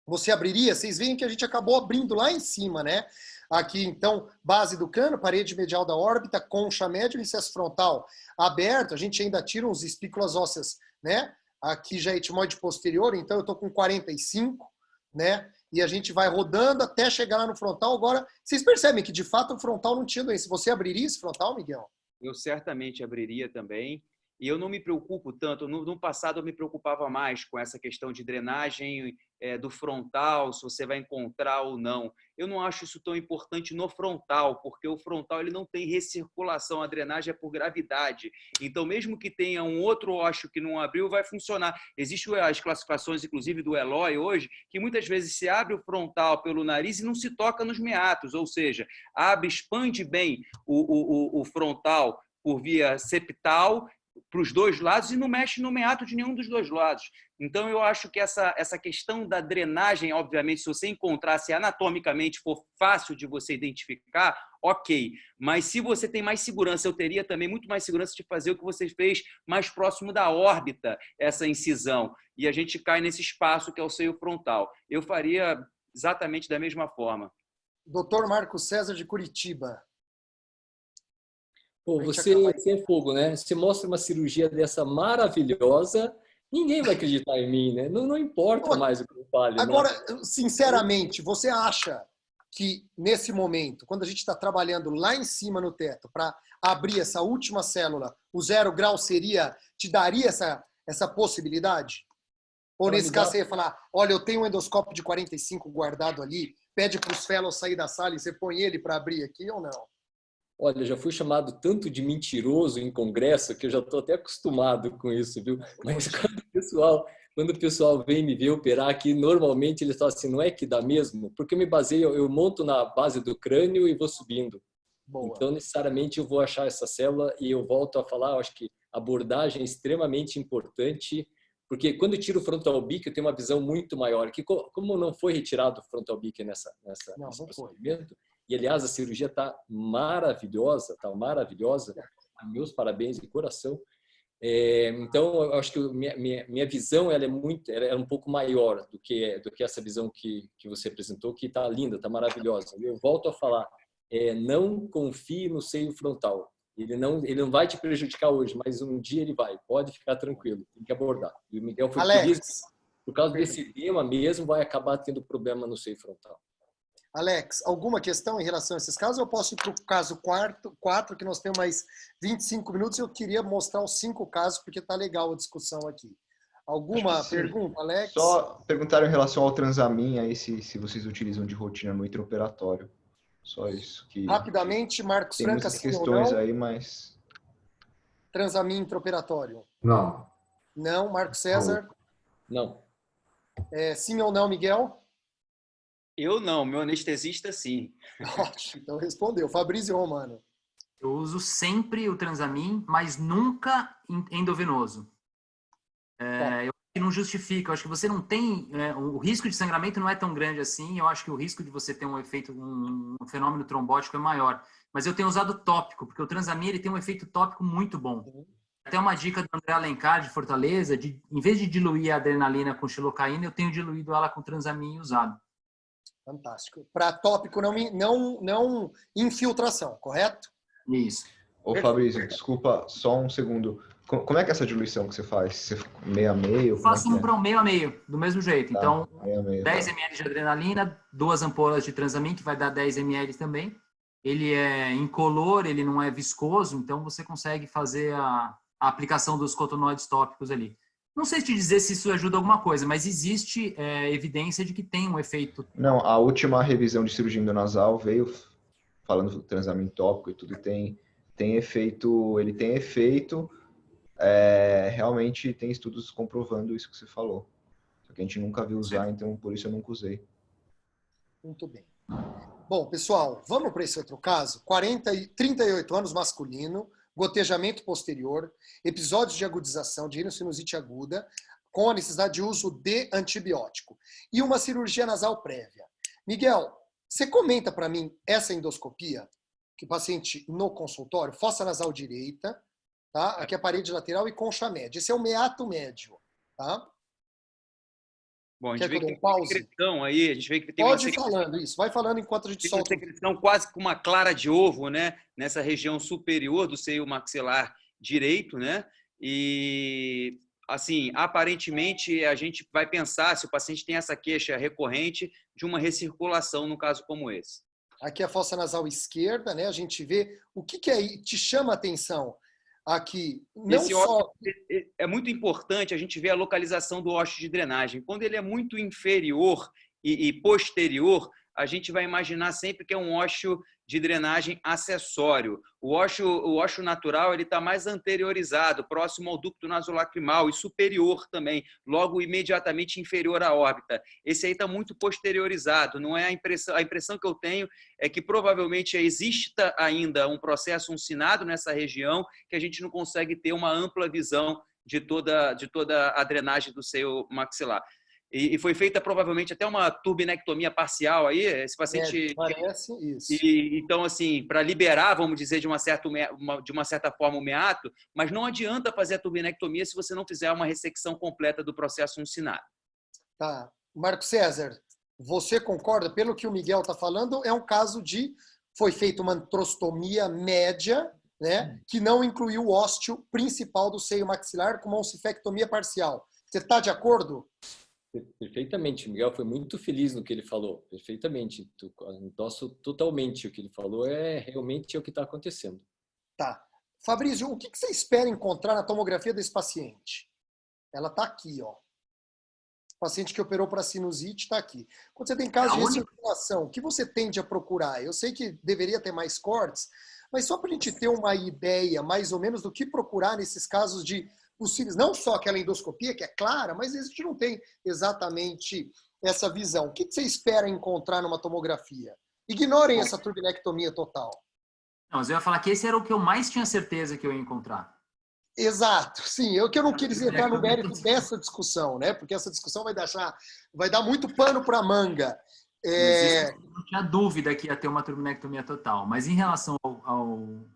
você abriria? Vocês veem que a gente acabou abrindo lá em cima, né? Aqui, então, base do cano, parede medial da órbita, concha média e incesso frontal aberto. A gente ainda tira uns espículas ósseas, né? Aqui já é etmoide posterior, então eu estou com 45, né? E a gente vai rodando até chegar lá no frontal. Agora, vocês percebem que, de fato, o frontal não tinha doença. Você abriria esse frontal, Miguel? Eu certamente abriria também. E eu não me preocupo tanto. No passado, eu me preocupava mais com essa questão de drenagem do frontal, se você vai encontrar ou não. Eu não acho isso tão importante no frontal, porque o frontal ele não tem recirculação, a drenagem é por gravidade. Então, mesmo que tenha um outro ósseo que não abriu, vai funcionar. Existem as classificações, inclusive, do Eloy hoje, que muitas vezes se abre o frontal pelo nariz e não se toca nos meatos, ou seja, expande bem o frontal por via septal, para os dois lados e não mexe no meato de nenhum dos dois lados. Então, eu acho que essa questão da drenagem, obviamente, se você encontrar, se anatomicamente for fácil de você identificar, ok. Mas se você tem mais segurança, eu teria também muito mais segurança de fazer o que você fez mais próximo da órbita, essa incisão. E a gente cai nesse espaço que é o seio frontal. Eu faria exatamente da mesma forma. Dr. Marcos César, de Curitiba. Pô, você é fogo, né? Você mostra uma cirurgia dessa maravilhosa, ninguém vai acreditar em mim, né? Não importa mais o que eu fale. Agora, sinceramente, você acha que nesse momento, quando a gente está trabalhando lá em cima no teto para abrir essa última célula, o 0 grau te daria essa possibilidade? Ou nesse caso você ia falar, olha, eu tenho um endoscópio de 45 guardado ali, pede para os fellows sair da sala e você põe ele para abrir aqui ou não? Olha, já fui chamado tanto de mentiroso em congresso que eu já estou até acostumado com isso, viu? Mas quando o pessoal vem me ver operar aqui, normalmente eles falam assim, não é que dá mesmo? Porque eu me baseio, eu monto na base do crânio e vou subindo. Boa. Então, necessariamente, eu vou achar essa célula e eu volto a falar, eu acho que a abordagem é extremamente importante, porque quando eu tiro o frontal beak, eu tenho uma visão muito maior. Que como não foi retirado o frontal beak nesse procedimento, E, aliás, a cirurgia está maravilhosa, está maravilhosa. Meus parabéns de coração. Então, eu acho que minha visão ela é um pouco maior do que essa visão que você apresentou, que está linda, está maravilhosa. Eu volto a falar, não confie no seio frontal. Ele não vai te prejudicar hoje, mas um dia ele vai. Pode ficar tranquilo, tem que abordar. E o Miguel foi feliz, por causa desse edema mesmo, vai acabar tendo problema no seio frontal. Alex, alguma questão em relação a esses casos? Eu posso ir para o caso 4, que nós temos mais 25 minutos. Eu queria mostrar os 5 casos, porque está legal a discussão aqui. Alguma pergunta, Alex? Só perguntaram em relação ao Transamin, aí se vocês utilizam de rotina no intraoperatório. Só isso. Rapidamente, Marcos tem Franca, muitas sim questões ou não? aí, mas... Transamin intraoperatório? Não. Não. Marcos César? Não. Sim ou não, Miguel? Eu não, meu anestesista sim. Ótimo, então respondeu. Fabrício Romano? Eu uso sempre o Transamin, mas nunca endovenoso. Eu acho que não justifica. Eu acho que você não tem... o risco de sangramento não é tão grande assim. Eu acho que o risco de você ter um efeito, um fenômeno trombótico é maior. Mas eu tenho usado tópico, porque o Transamin ele tem um efeito tópico muito bom. Até uma dica do André Alencar, de Fortaleza, em vez de diluir a adrenalina com xilocaína, eu tenho diluído ela com Transamin e usado. Fantástico. Para tópico, não infiltração, correto? Isso. Ô, Fabrício, desculpa, só um segundo. Como é que é essa diluição que você faz? Você meio a meio? Eu faço um para um meio a meio, do mesmo jeito. Tá, então, meio a meio, 10 ml de adrenalina, 2 ampolas de Transamin, que vai dar 10 ml também. Ele é incolor, ele não é viscoso, então você consegue fazer a aplicação dos cotinoides tópicos ali. Não sei te dizer se isso ajuda alguma coisa, mas existe evidência de que tem um efeito. Não, a última revisão de cirurgia endonasal veio falando do Transamin tópico e tudo, tem efeito, ele tem efeito, realmente tem estudos comprovando isso que você falou. Só que a gente nunca viu usar, então por isso eu nunca usei. Muito bem. Bom, pessoal, vamos para esse outro caso. 38 anos, masculino, gotejamento posterior, episódios de agudização de rinocinusite aguda, com a necessidade de uso de antibiótico e uma cirurgia nasal prévia. Miguel, você comenta para mim essa endoscopia, que o paciente no consultório, fossa nasal direita, tá? Aqui é a parede lateral e concha média. Esse é o meato médio, tá? Bom, a Quer gente vê que eu que dê um tem uma pause? secreção aí, a gente vê que tem Pode uma ir falando isso, vai falando enquanto a gente tem uma solta. secreção quase com uma clara de ovo, né? Nessa região superior do seio maxilar direito, né? E, assim, aparentemente a gente vai pensar, se o paciente tem essa queixa recorrente, de uma recirculação no caso como esse. Aqui é a fossa nasal esquerda, né? A gente vê o que te chama a atenção aqui. Não Esse só ósseo é muito importante a gente ver a localização do ósseo de drenagem. Quando ele é muito inferior e posterior, a gente vai imaginar sempre que é um ósseo de drenagem acessório. O ósseo natural ele está mais anteriorizado, próximo ao ducto nasolacrimal e superior também, logo imediatamente inferior à órbita. Esse aí está muito posteriorizado. Não é a impressão que eu tenho é que provavelmente exista ainda um processo uncinado nessa região que a gente não consegue ter uma ampla visão de toda a drenagem do seio maxilar. E foi feita provavelmente até uma turbinectomia parcial aí, esse paciente... parece isso. Então, assim, para liberar, vamos dizer, de uma certa forma o meato, mas não adianta fazer a turbinectomia se você não fizer uma ressecção completa do processo uncinado. Tá. Marco César, você concorda? Pelo que o Miguel está falando, é um caso foi feita uma antrostomia média, né, que não incluiu o ósseo principal do seio maxilar com uma ossifectomia parcial. Você está de acordo? Perfeitamente, o Miguel foi muito feliz no que ele falou, perfeitamente. Endosso totalmente o que ele falou, realmente o que está acontecendo. Tá. Fabrício, o que você espera encontrar na tomografia desse paciente? Ela está aqui, ó. O paciente que operou para sinusite está aqui. Quando você tem caso de recirculação, o que você tende a procurar? Eu sei que deveria ter mais cortes, mas só para a gente ter uma ideia, mais ou menos, do que procurar nesses casos de possíveis, não só aquela endoscopia, que é clara, mas a gente não tem exatamente essa visão. O que você espera encontrar numa tomografia? Ignorem essa turbinectomia total. Não, mas eu ia falar que esse era o que eu mais tinha certeza que eu ia encontrar. Exato, sim. Eu que eu não quis entrar no mérito dessa discussão, né? Porque essa discussão vai dar muito pano para manga. Não tinha dúvida que ia ter uma turbinectomia total, mas em relação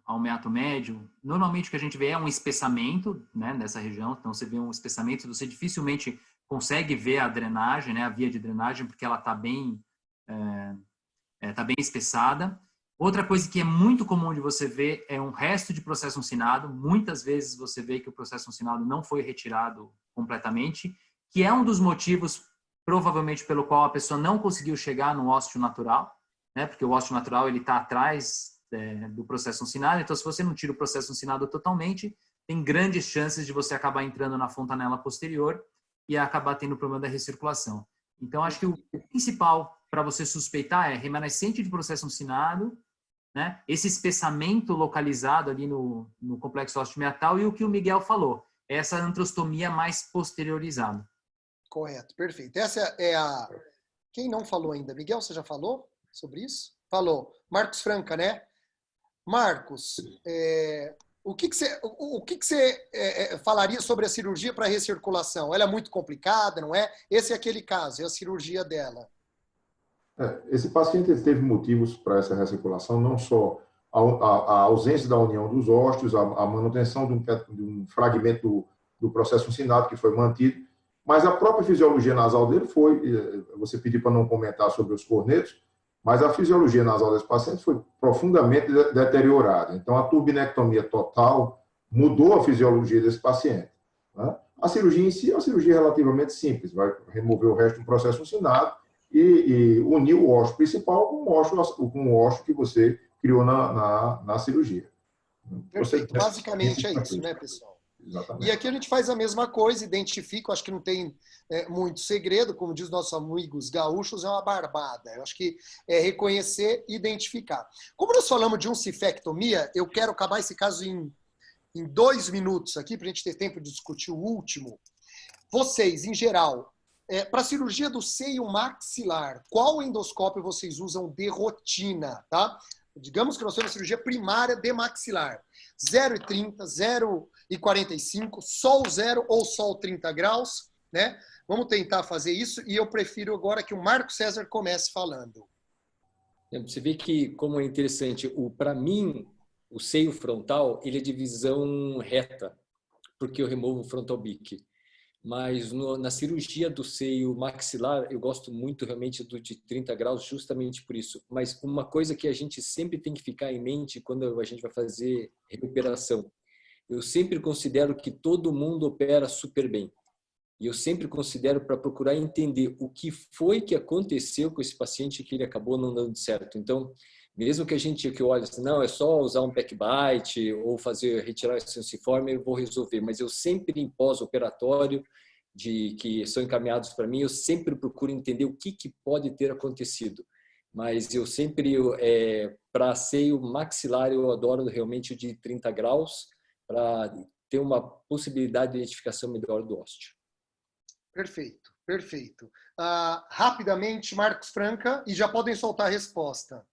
ao meato médio, normalmente o que a gente vê é um espessamento, né, nessa região, então você vê um espessamento, você dificilmente consegue ver a drenagem, né, a via de drenagem, porque ela está tá bem espessada. Outra coisa que é muito comum de você ver é um resto de processo uncinado. Muitas vezes você vê que o processo uncinado não foi retirado completamente, que é um dos motivos, provavelmente, pelo qual a pessoa não conseguiu chegar no ósseo natural, né? Porque o ósseo natural ele está atrás do processo uncinado. Então, se você não tira o processo uncinado totalmente, tem grandes chances de você acabar entrando na fontanela posterior e acabar tendo problema da recirculação. Então, acho que o principal para você suspeitar é remanescente de processo uncinado, né? Esse espessamento localizado ali no complexo ósseo meatal e o que o Miguel falou, essa antrostomia mais posteriorizada. Correto, perfeito. Essa é a... Quem não falou ainda? Miguel, você já falou sobre isso? Falou. Marcos Franca, né? Marcos, o que você falaria sobre a cirurgia para recirculação? Ela é muito complicada, não é? Esse é aquele caso, é a cirurgia dela. Esse paciente teve motivos para essa recirculação, não só a ausência da união dos ósseos, a manutenção de um fragmento do processo uncinado que foi mantido, mas a própria fisiologia nasal dele foi, você pediu para não comentar sobre os cornetos, mas a fisiologia nasal desse paciente foi profundamente deteriorada. Então, a turbinectomia total mudou a fisiologia desse paciente, né? A cirurgia em si é uma cirurgia relativamente simples, vai remover o resto do processo uncinado e unir o ósseo principal com o ósseo que você criou na cirurgia. Perfeito. Basicamente é isso, né, pessoal? Exatamente. E aqui a gente faz a mesma coisa, identifica, acho que não tem muito segredo, como diz nossos amigos gaúchos, é uma barbada. Eu acho que é reconhecer e identificar. Como nós falamos de uncifectomia, eu quero acabar esse caso em 2 minutos aqui, para a gente ter tempo de discutir o último. Vocês, em geral, para a cirurgia do seio maxilar, qual endoscópio vocês usam de rotina, tá? Digamos que nós temos cirurgia primária de maxilar. 0,30, 0,45, só o 0 ou só o 30 graus, né? Vamos tentar fazer isso e eu prefiro agora que o Marco César comece falando. Você vê que, como é interessante, para mim, o seio frontal, ele é de visão reta, porque eu removo o frontal beak. Mas na cirurgia do seio maxilar, eu gosto muito realmente do de 30 graus, justamente por isso. Mas uma coisa que a gente sempre tem que ficar em mente quando a gente vai fazer recuperação, eu sempre considero que todo mundo opera super bem. E eu sempre considero para procurar entender o que foi que aconteceu com esse paciente que ele acabou não dando certo. Então, mesmo que a gente olhe assim, não, é só usar um backbite ou retirar esse sensiforme, eu vou resolver. Mas eu sempre, em pós-operatório, que são encaminhados para mim, eu sempre procuro entender o que pode ter acontecido. Mas eu sempre, para seio maxilar, eu adoro realmente o de 30 graus, para ter uma possibilidade de identificação melhor do ósseo. Perfeito, perfeito. Rapidamente, Marcos Franca, e já podem soltar a resposta.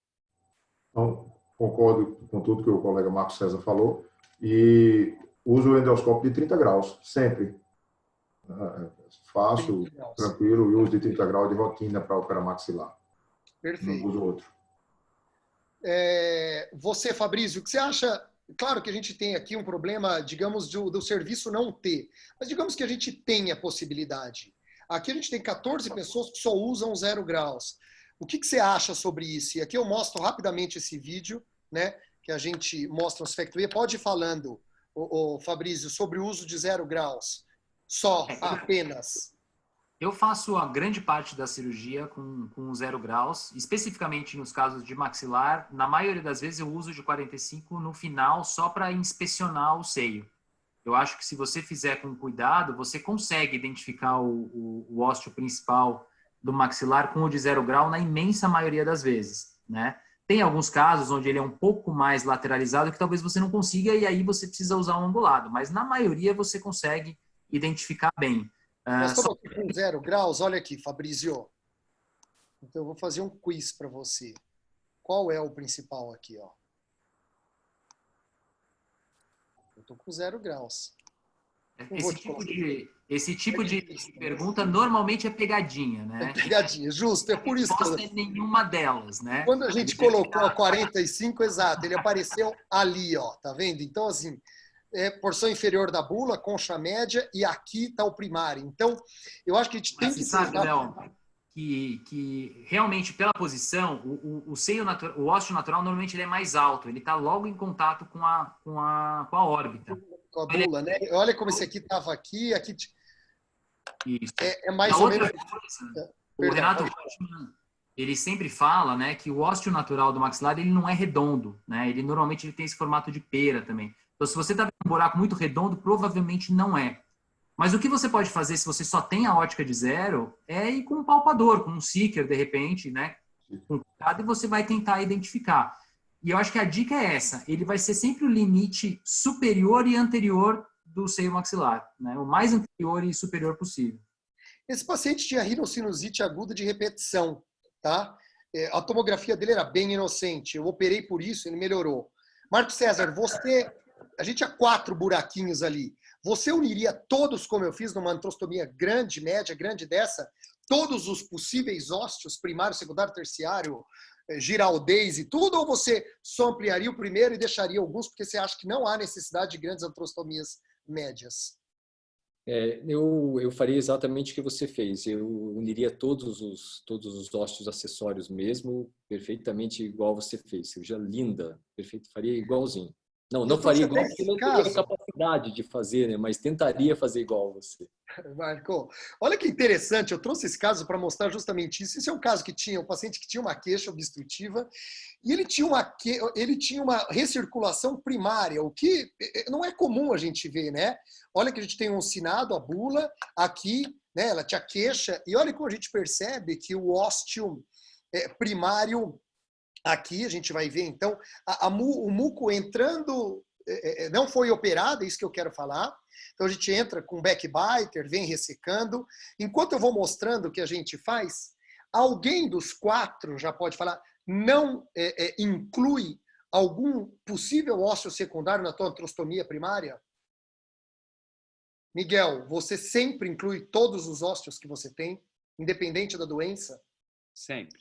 Então, concordo com tudo que o colega Marcos César falou e uso o endoscópio de 30 graus, sempre. Fácil, tranquilo, e uso de 30 graus de rotina para operar maxilar. Perfeito. Não uso outro. Você, Fabrício, o que você acha? Claro que a gente tem aqui um problema, digamos, do serviço não ter, mas digamos que a gente tenha a possibilidade. Aqui a gente tem 14 pessoas que só usam 0 graus. O que você acha sobre isso? E aqui eu mostro rapidamente esse vídeo, né, que a gente mostra a cefectomia. Pode ir falando, Fabrício, sobre o uso de 0 graus. Só, apenas. Eu faço a grande parte da cirurgia com 0 graus, especificamente nos casos de maxilar. Na maioria das vezes eu uso de 45 no final só para inspecionar o seio. Eu acho que se você fizer com cuidado, você consegue identificar o ósseo principal do maxilar com o de 0 grau na imensa maioria das vezes, né? Tem alguns casos onde ele é um pouco mais lateralizado que talvez você não consiga e aí você precisa usar um angulado, mas na maioria você consegue identificar bem. Nós estamos aqui com 0 graus, olha aqui, Fabrício. Então eu vou fazer um quiz para você. Qual é o principal aqui, ó? Eu estou com 0 graus. Esse tipo de pergunta normalmente é pegadinha, né? É pegadinha, justo. É por isso que... Não é nenhuma delas, né? Quando a gente colocou a 45, exato, ele apareceu ali, ó, tá vendo? Então, assim, porção inferior da bula, concha média, e aqui está o primário. Então, eu acho que a gente tem que... sabe, Léo, que realmente, pela posição, o seio natural, o ósseo natural, normalmente ele é mais alto, ele está logo em contato com a órbita. Com a bula, né? Olha como esse aqui estava aqui. Isso. É mais ou menos... O Renato Rochman, ele sempre fala, né, que o ósseo natural do maxilar ele não é redondo, né? Ele normalmente tem esse formato de pera também. Então, se você está vendo um buraco muito redondo, provavelmente não é. Mas o que você pode fazer se você só tem a ótica de zero é ir com um palpador, com um seeker, de repente, né? Com cuidado, e você vai tentar identificar. E eu acho que a dica é essa. Ele vai ser sempre o limite superior e anterior do seio maxilar, né? O mais anterior e superior possível. Esse paciente tinha rinocinusite aguda de repetição, tá? A tomografia dele era bem inocente. Eu operei por isso, ele melhorou. Marco César, a gente tinha 4 buraquinhos ali. Você uniria todos, como eu fiz numa antrostomia grande, média, grande dessa, todos os possíveis ósteos, primário, secundário, terciário, giraldez e tudo, ou você só ampliaria o primeiro e deixaria alguns, porque você acha que não há necessidade de grandes antrostomias médias? Eu faria exatamente o que você fez. Eu uniria todos os ósteos acessórios mesmo, perfeitamente igual você fez. Cirurgia linda, perfeito, faria igualzinho. Não faria igual, porque não teria capacidade de fazer, né? Mas tentaria fazer igual você. Marco, olha que interessante, eu trouxe esse caso para mostrar justamente isso. Esse é um caso que tinha um paciente que tinha uma queixa obstrutiva e ele tinha uma recirculação primária, o que não é comum a gente ver, né? Olha que a gente tem um sinado, a bula, aqui, né? Ela tinha queixa, e olha como a gente percebe que o ósteo primário, aqui a gente vai ver, então, o muco entrando, não foi operado, é isso que eu quero falar. Então a gente entra com backbiter, vem ressecando. Enquanto eu vou mostrando o que a gente faz, alguém dos 4 já pode falar, não inclui algum possível ósseo secundário na tua antrostomia primária? Miguel, você sempre inclui todos os ósseos que você tem, independente da doença?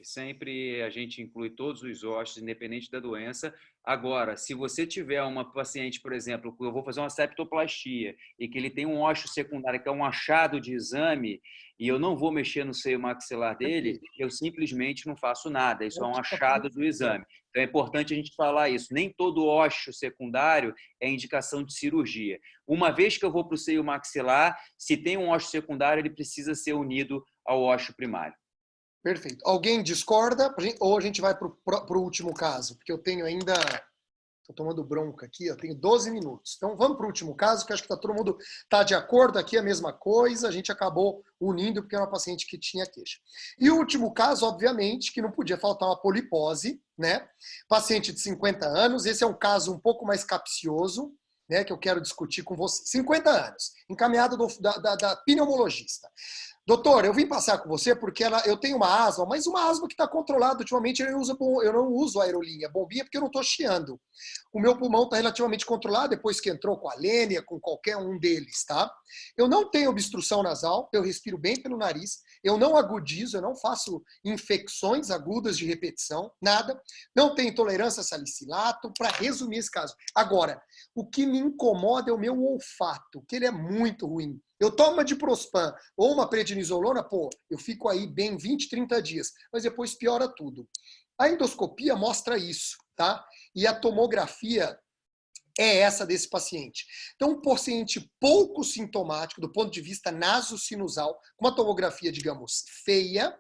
Sempre a gente inclui todos os ósseos, independente da doença. Agora, se você tiver uma paciente, por exemplo, eu vou fazer uma septoplastia e que ele tem um ósseo secundário, que é um achado de exame, e eu não vou mexer no seio maxilar dele, eu simplesmente não faço nada. Isso é um achado do exame. Então é importante a gente falar isso. Nem todo ósseo secundário é indicação de cirurgia. Uma vez que eu vou para o seio maxilar, se tem um ósseo secundário, ele precisa ser unido ao ósseo primário. Perfeito. Alguém discorda? Ou a gente vai para o último caso? Porque eu tenho ainda... Estou tomando bronca aqui, eu tenho 12 minutos. Então vamos para o último caso, que acho que todo mundo está de acordo aqui, a mesma coisa. A gente acabou unindo porque era uma paciente que tinha queixa. E o último caso, obviamente, que não podia faltar uma polipose, né? Paciente de 50 anos, esse é um caso um pouco mais capcioso, né, que eu quero discutir com você. 50 anos, encaminhado da pneumologista. Doutor, eu vim passar com você porque eu tenho uma asma, mas uma asma que está controlada. Ultimamente eu não uso aerolinha, bombinha, porque eu não estou chiando. O meu pulmão está relativamente controlado depois que entrou com a Lênia, com qualquer um deles, tá? Eu não tenho obstrução nasal, eu respiro bem pelo nariz, eu não agudizo, eu não faço infecções agudas de repetição, nada. Não tenho intolerância a salicilato, para resumir esse caso. Agora, o que me incomoda é o meu olfato, que ele é muito ruim. Eu tomo uma diprospan ou uma prednisolona, eu fico aí bem 20, 30 dias, mas depois piora tudo. A endoscopia mostra isso, tá? E a tomografia é essa desse paciente. Então, um paciente pouco sintomático do ponto de vista nasosinusal, com uma tomografia, digamos, feia,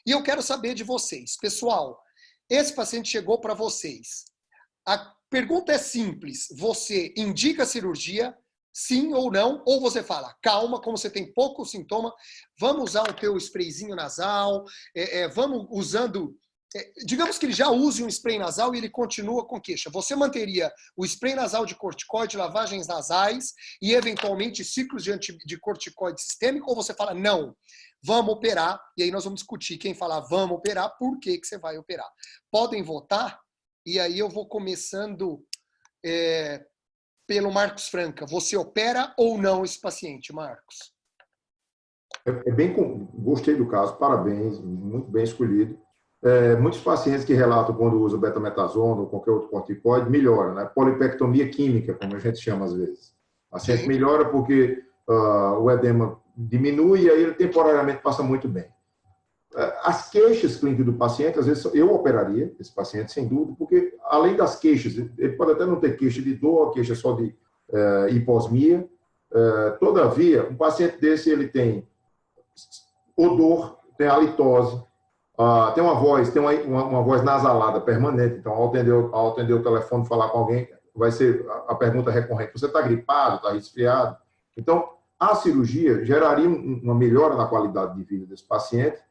e eu quero saber de vocês. Pessoal, esse paciente chegou para vocês. A pergunta é simples. Você indica a cirurgia? Sim ou não, ou você fala, calma, como você tem pouco sintoma, vamos usar o teu sprayzinho nasal, vamos usando, digamos que ele já use um spray nasal e ele continua com queixa. Você manteria o spray nasal de corticoide, lavagens nasais e eventualmente ciclos de corticoide sistêmico, ou você fala, não, vamos operar, e aí nós vamos discutir quem falar vamos operar, por que você vai operar. Podem votar, e aí eu vou começando... pelo Marcos Franca, você opera ou não esse paciente, Marcos? Gostei do caso, parabéns, muito bem escolhido. Muitos pacientes que relatam quando usam betametasona ou qualquer outro corticoide melhoram, né? Polipectomia química, como a gente chama às vezes. O paciente melhora porque o edema diminui e aí ele temporariamente passa muito bem. As queixas clínicas do paciente, às vezes eu operaria esse paciente, sem dúvida, porque além das queixas, ele pode até não ter queixa de dor, queixa só de hiposmia. Todavia, um paciente desse, ele tem odor, tem halitose, tem uma voz, tem uma voz nasalada permanente. Então, ao atender o telefone, falar com alguém, vai ser a pergunta recorrente: você está gripado, está resfriado? Então, a cirurgia geraria uma melhora na qualidade de vida desse paciente,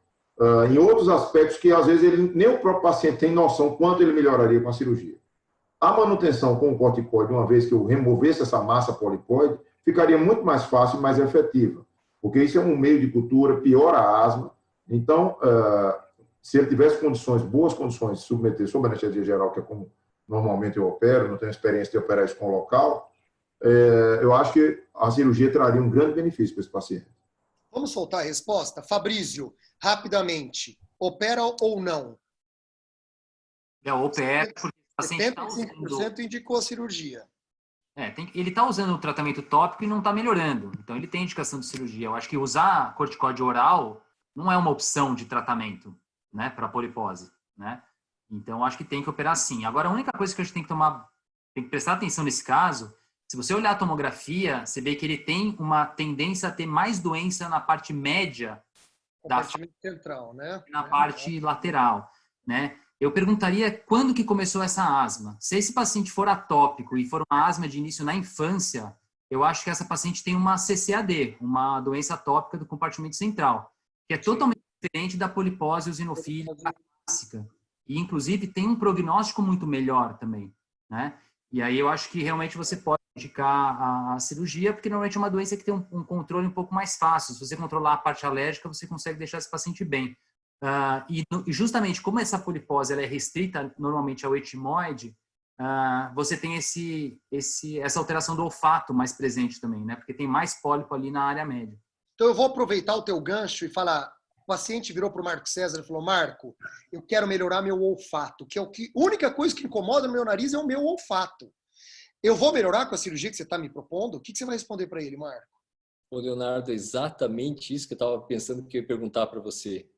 em outros aspectos que, às vezes, nem o próprio paciente tem noção quanto ele melhoraria com a cirurgia. A manutenção com o corticoide, uma vez que eu removesse essa massa polipoide, ficaria muito mais fácil e mais efetiva, porque isso é um meio de cultura, piora a asma. Então, se ele tivesse boas condições de submeter sob anestesia geral, que é como normalmente eu opero, não tenho experiência de operar isso com local, eu acho que a cirurgia traria um grande benefício para esse paciente. Vamos soltar a resposta? Fabrício, rapidamente, opera ou não? Opera porque o paciente 75% indicou a cirurgia. Ele está usando o tratamento tópico e não está melhorando. Então, ele tem indicação de cirurgia. Eu acho que usar corticóide oral não é uma opção de tratamento, né, para polipose, né? Então, eu acho que tem que operar sim. Agora, a única coisa que a gente tem que prestar atenção nesse caso, se você olhar a tomografia, você vê que ele tem uma tendência a ter mais doença na parte média compartimento central, né? Na parte lateral, né? Eu perguntaria quando que começou essa asma. Se esse paciente for atópico e for uma asma de início na infância, eu acho que essa paciente tem uma CCAD, uma doença atópica do compartimento central, que é totalmente diferente da polipose eosinofílica clássica. E, inclusive, tem um prognóstico muito melhor também, né? E aí eu acho que realmente você pode indicar a cirurgia, porque normalmente é uma doença que tem um controle um pouco mais fácil. Se você controlar a parte alérgica, você consegue deixar esse paciente bem. E justamente como essa polipose ela é restrita normalmente ao etimoide, você tem essa alteração do olfato mais presente também, né? Porque tem mais pólipo ali na área média. Então eu vou aproveitar o teu gancho e falar: o paciente virou para o Marco César e falou: Marco, eu quero melhorar meu olfato, que é a única coisa que incomoda no meu nariz é o meu olfato. Eu vou melhorar com a cirurgia que você está me propondo? O que você vai responder para ele, Marco? Ô, Leonardo, exatamente isso que eu estava pensando que eu ia perguntar para você.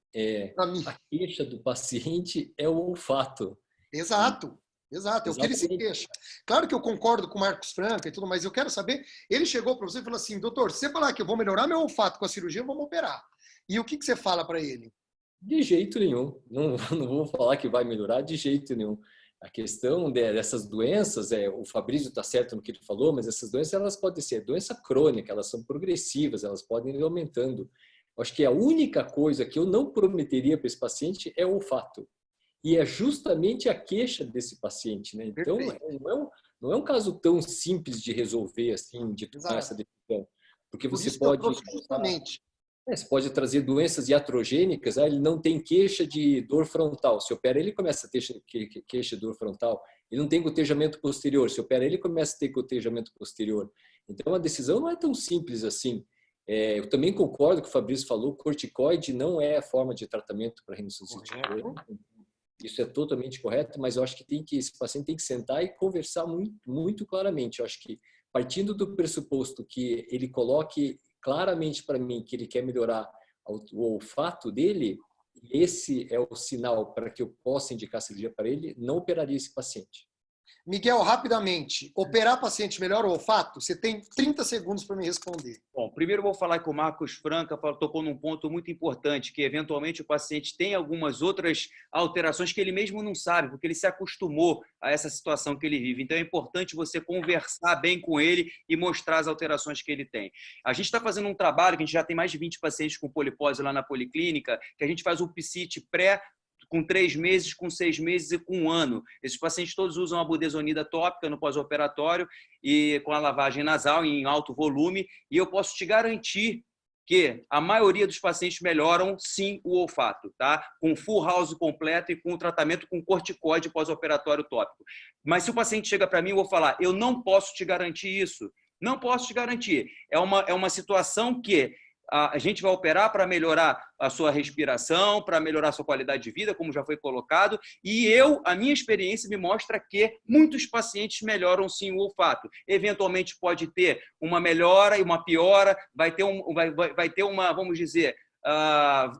A queixa do paciente é o olfato. Exato. É o que ele se queixa. Claro que eu concordo com o Marcos Franca e tudo, mas eu quero saber, ele chegou para você e falou assim: doutor, se você falar que eu vou melhorar meu olfato com a cirurgia, vamos operar. E o que você fala para ele? De jeito nenhum. Não vou falar que vai melhorar de jeito nenhum. A questão dessas doenças, o Fabrício está certo no que ele falou, mas essas doenças elas podem ser doença crônica, elas são progressivas, elas podem ir aumentando. Acho que a única coisa que eu não prometeria para esse paciente é o olfato. E é justamente a queixa desse paciente, né? Então, não é um caso tão simples de resolver, assim, de tomar essa decisão. Porque você pode... Você pode trazer doenças iatrogênicas, ele não tem queixa de dor frontal. Se opera ele, começa a ter queixa de dor frontal. Ele não tem gotejamento posterior. Se opera ele, começa a ter gotejamento posterior. Então, a decisão não é tão simples assim. Eu também concordo com o Fabrício falou, corticoide não é a forma de tratamento para rinocistite. Isso é totalmente correto, mas eu acho que esse paciente tem que sentar e conversar muito, muito claramente. Eu acho que, partindo do pressuposto que ele coloque claramente para mim que ele quer melhorar o olfato dele, esse é o sinal para que eu possa indicar a cirurgia para ele, não operaria esse paciente. Miguel, rapidamente, operar paciente melhora o olfato? Você tem 30 segundos para me responder. Bom, primeiro eu vou falar que o Marcos Franca tocou num ponto muito importante, que eventualmente o paciente tem algumas outras alterações que ele mesmo não sabe, porque ele se acostumou a essa situação que ele vive. Então é importante você conversar bem com ele e mostrar as alterações que ele tem. A gente está fazendo um trabalho, que a gente já tem mais de 20 pacientes com polipose lá na policlínica, que a gente faz o PCIT pré, com 3 meses, com 6 meses e com 1 ano. Esses pacientes todos usam a budesonida tópica no pós-operatório e com a lavagem nasal em alto volume. E eu posso te garantir que a maioria dos pacientes melhoram, sim, o olfato, tá? Com full house completo e com o tratamento com corticoide pós-operatório tópico. Mas se o paciente chega para mim, eu vou falar, eu não posso te garantir isso. Não posso te garantir. É uma situação que a gente vai operar para melhorar a sua respiração, para melhorar a sua qualidade de vida, como já foi colocado, e a minha experiência me mostra que muitos pacientes melhoram sim o olfato. Eventualmente pode ter uma melhora e uma piora, vai ter uma, vamos dizer,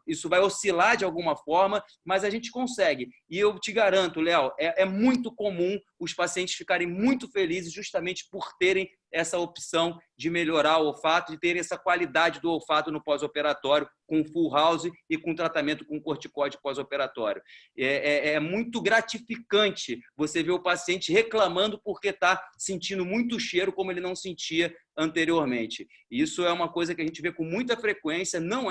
isso vai oscilar de alguma forma, mas a gente consegue. E eu te garanto, Léo, é muito comum os pacientes ficarem muito felizes justamente por terem essa opção de melhorar o olfato, de terem essa qualidade do olfato no pós-operatório, com full house e com tratamento com corticoide pós-operatório. É muito gratificante você ver o paciente reclamando porque está sentindo muito cheiro como ele não sentia anteriormente. Isso é uma coisa que a gente vê com muita frequência. Não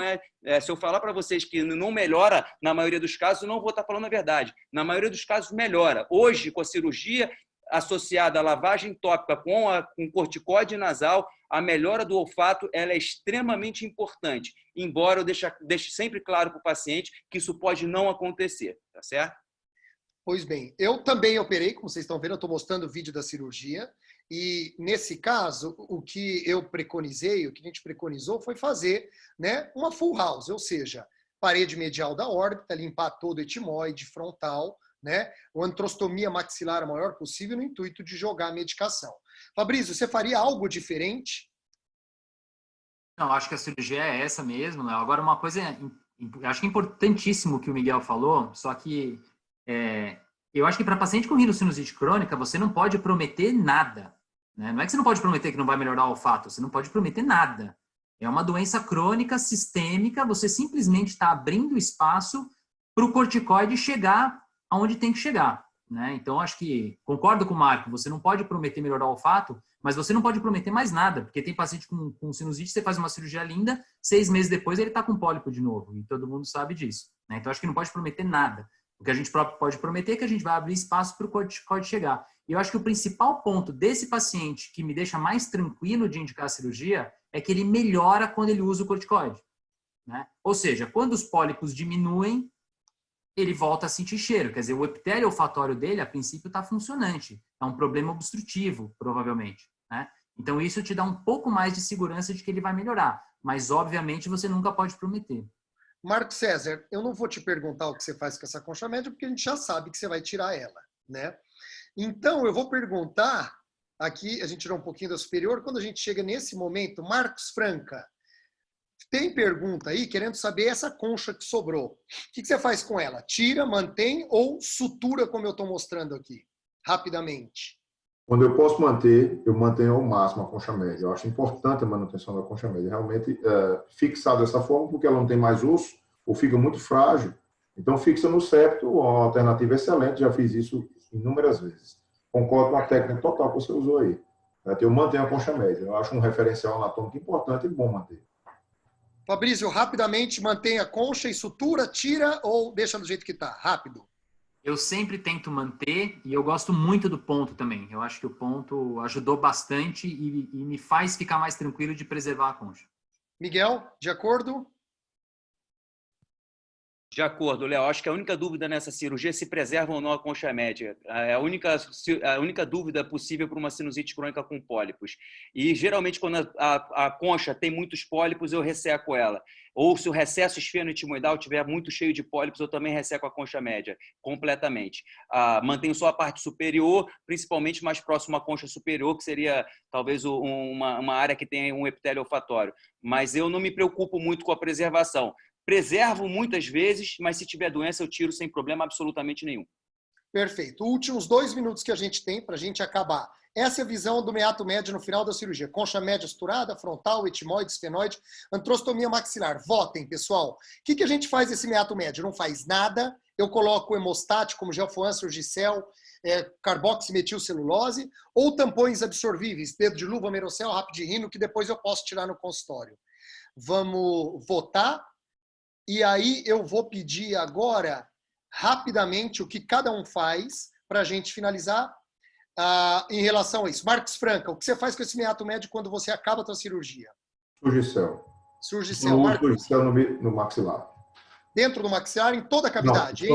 se eu falar para vocês que não melhora, na maioria dos casos, eu não vou estar falando a verdade. Na maioria dos casos, melhora. Hoje, com a cirurgia associada à lavagem tópica com corticoide nasal, a melhora do olfato ela é extremamente importante, embora eu deixe sempre claro para o paciente que isso pode não acontecer, tá certo? Pois bem, eu também operei, como vocês estão vendo, eu estou mostrando o vídeo da cirurgia, e nesse caso, o que eu preconizei, o que a gente preconizou foi fazer, né, uma full house, ou seja, parede medial da órbita, limpar todo o etimoide frontal, né, uma antrostomia maxilar a maior possível no intuito de jogar a medicação. Fabrício, você faria algo diferente? Não, acho que a cirurgia é essa mesmo, né? Agora, uma coisa, acho que é importantíssimo o que o Miguel falou, só que eu acho que para paciente com rinocinusite crônica, você não pode prometer nada, né? Não é que você não pode prometer que não vai melhorar o olfato, você não pode prometer nada. É uma doença crônica, sistêmica, você simplesmente está abrindo espaço para o corticoide chegar aonde tem que chegar, né? Então, acho que, concordo com o Marco, você não pode prometer melhorar o olfato, mas você não pode prometer mais nada, porque tem paciente com sinusite, você faz uma cirurgia linda, 6 meses depois ele está com pólipo de novo, e todo mundo sabe disso, né? Então, acho que não pode prometer nada. O que a gente pode prometer é que a gente vai abrir espaço para o corticoide chegar. E eu acho que o principal ponto desse paciente que me deixa mais tranquilo de indicar a cirurgia é que ele melhora quando ele usa o corticoide, né? Ou seja, quando os pólipos diminuem, ele volta a sentir cheiro. Quer dizer, o epitélio olfatório dele, a princípio, está funcionante. É um problema obstrutivo, provavelmente, né? Então, isso te dá um pouco mais de segurança de que ele vai melhorar. Mas, obviamente, você nunca pode prometer. Marco César, eu não vou te perguntar o que você faz com essa concha média, porque a gente já sabe que você vai tirar ela, né? Então, eu vou perguntar, aqui a gente tirou um pouquinho da superior, quando a gente chega nesse momento, Marcos Franca, tem pergunta aí querendo saber essa concha que sobrou. O que você faz com ela? Tira, mantém ou sutura, como eu estou mostrando aqui? Rapidamente. Quando eu posso manter, eu mantenho ao máximo a concha média. Eu acho importante a manutenção da concha média. Realmente, fixar dessa forma, porque ela não tem mais osso, ou fica muito frágil. Então, fixa no septo, uma alternativa excelente. Já fiz isso inúmeras vezes. Concordo com a técnica total que você usou aí. Eu mantenho a concha média. Eu acho um referencial anatômico importante e bom manter. Fabrício, rapidamente, mantém a concha e sutura, tira ou deixa do jeito que está? Rápido. Eu sempre tento manter e eu gosto muito do ponto também. Eu acho que o ponto ajudou bastante e me faz ficar mais tranquilo de preservar a concha. Miguel, de acordo? De acordo, Léo. Acho que a única dúvida nessa cirurgia é se preserva ou não a concha média. É a única dúvida possível para uma sinusite crônica com pólipos. E, geralmente, quando a concha tem muitos pólipos, eu resseco ela. Ou se o recesso esfenoetimoidal estiver muito cheio de pólipos, eu também resseco a concha média completamente. Mantenho só a parte superior, principalmente mais próximo à concha superior, que seria talvez uma área que tenha um epitélio olfatório. Mas eu não me preocupo muito com a preservação. Preservo muitas vezes, mas se tiver doença eu tiro sem problema absolutamente nenhum. Perfeito. Últimos 2 minutos que a gente tem para a gente acabar. Essa é a visão do meato médio no final da cirurgia. Concha média suturada, frontal, etimoide, esfenoide, antrostomia maxilar. Votem, pessoal. O que a gente faz nesse meato médio? Não faz nada. Eu coloco hemostático, como Gelfoan, Surgicel, carboximetilcelulose, ou tampões absorvíveis, dedo de luva, Merocel, Rapidrino, que depois eu posso tirar no consultório. Vamos votar. E aí eu vou pedir agora, rapidamente, o que cada um faz para a gente finalizar em relação a isso. Marcos Franca, o que você faz com esse meato médio quando você acaba a sua cirurgia? Surgicel. Surgicel, Não uso Marcos. surgicel no maxilar. Dentro do maxilar, em toda a cavidade.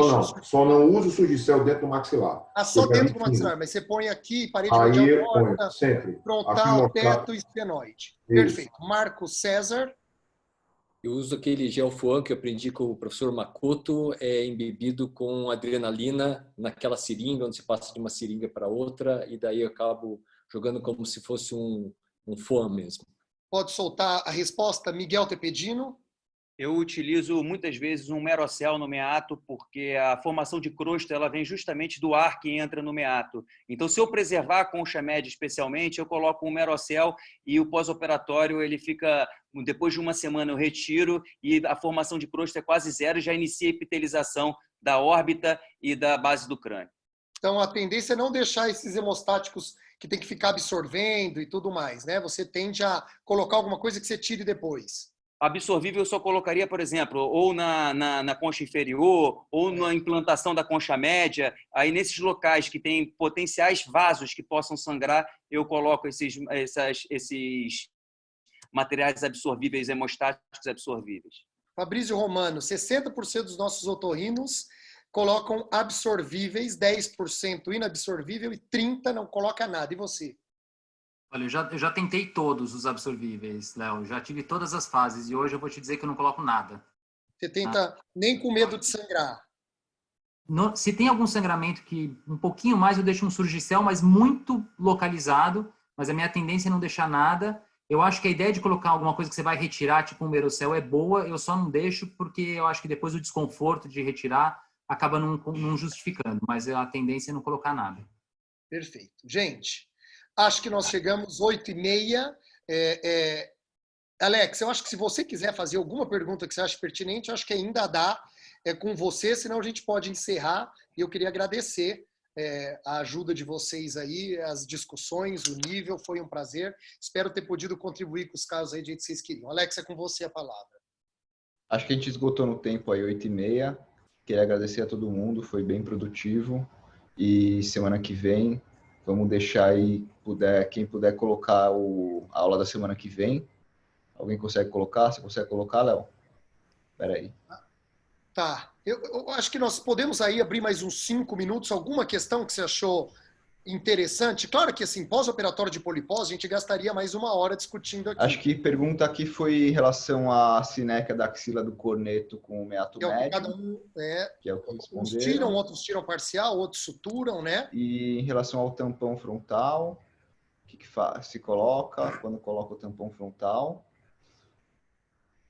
Só não uso surgicel dentro do maxilar. Ah, só Eu quero dentro do fundo. maxilar, mas você põe aqui, parede Aí medial eu ponho, porta, sempre. Aqui frontal, mostrar. teto e esfenoide. Isso. Perfeito. Marcos César. Eu uso aquele gel Fuan que eu aprendi com o professor Makoto, embebido com adrenalina naquela seringa, onde se passa de uma seringa para outra, e daí eu acabo jogando como se fosse um Fuan mesmo. Pode soltar a resposta, Miguel Tepedino. Eu utilizo muitas vezes um Merocel no meato, porque a formação de crosta ela vem justamente do ar que entra no meato. Então, se eu preservar a concha média especialmente, eu coloco um Merocel e o pós-operatório ele fica, depois de uma semana eu retiro e a formação de crosta é quase zero e já inicia a epitelização da órbita e da base do crânio. Então, a tendência é não deixar esses hemostáticos que tem que ficar absorvendo e tudo mais, né? Você tende a colocar alguma coisa que você tire depois. Absorvível eu só colocaria, por exemplo, ou na concha inferior, ou na implantação da concha média. Aí, nesses locais que tem potenciais vasos que possam sangrar, eu coloco esses materiais absorvíveis, hemostáticos absorvíveis. Fabrício Romano, 60% dos nossos otorrinos colocam absorvíveis, 10% inabsorvível e 30% não coloca nada. E você? Olha, eu já tentei todos os absorvíveis, Léo. Já tive todas as fases e hoje eu vou te dizer que eu não coloco nada. Você tenta nem com medo de sangrar. Se tem algum sangramento que um pouquinho mais, eu deixo um surgicel, mas muito localizado. Mas a minha tendência é não deixar nada. Eu acho que a ideia de colocar alguma coisa que você vai retirar, tipo um Merocel, é boa. Eu só não deixo porque eu acho que depois o desconforto de retirar acaba não justificando. Mas a tendência é não colocar nada. Perfeito. Gente, acho que nós chegamos 8h30. Alex, eu acho que se você quiser fazer alguma pergunta que você acha pertinente, eu acho que ainda dá com você, senão a gente pode encerrar. E eu queria agradecer a ajuda de vocês aí, as discussões, o nível, foi um prazer. Espero ter podido contribuir com os casos aí do jeito que vocês queriam. Alex, é com você a palavra. Acho que a gente esgotou no tempo aí, 8h30. Queria agradecer a todo mundo, foi bem produtivo. E semana que vem, vamos deixar aí, quem puder colocar a aula da semana que vem. Alguém consegue colocar? Você consegue colocar, Léo? Espera aí. Tá. Eu acho que nós podemos aí abrir mais uns 5 minutos. Alguma questão que você achou interessante? Claro que, assim, pós-operatório de polipós, a gente gastaria mais 1 hora discutindo aqui. Acho que pergunta aqui foi em relação à sinéquia da axila do corneto com o meato médio. Cada um, que é o que responderam. Uns tiram, outros tiram parcial, outros suturam, né? E em relação ao tampão frontal, o que se coloca quando coloca o tampão frontal?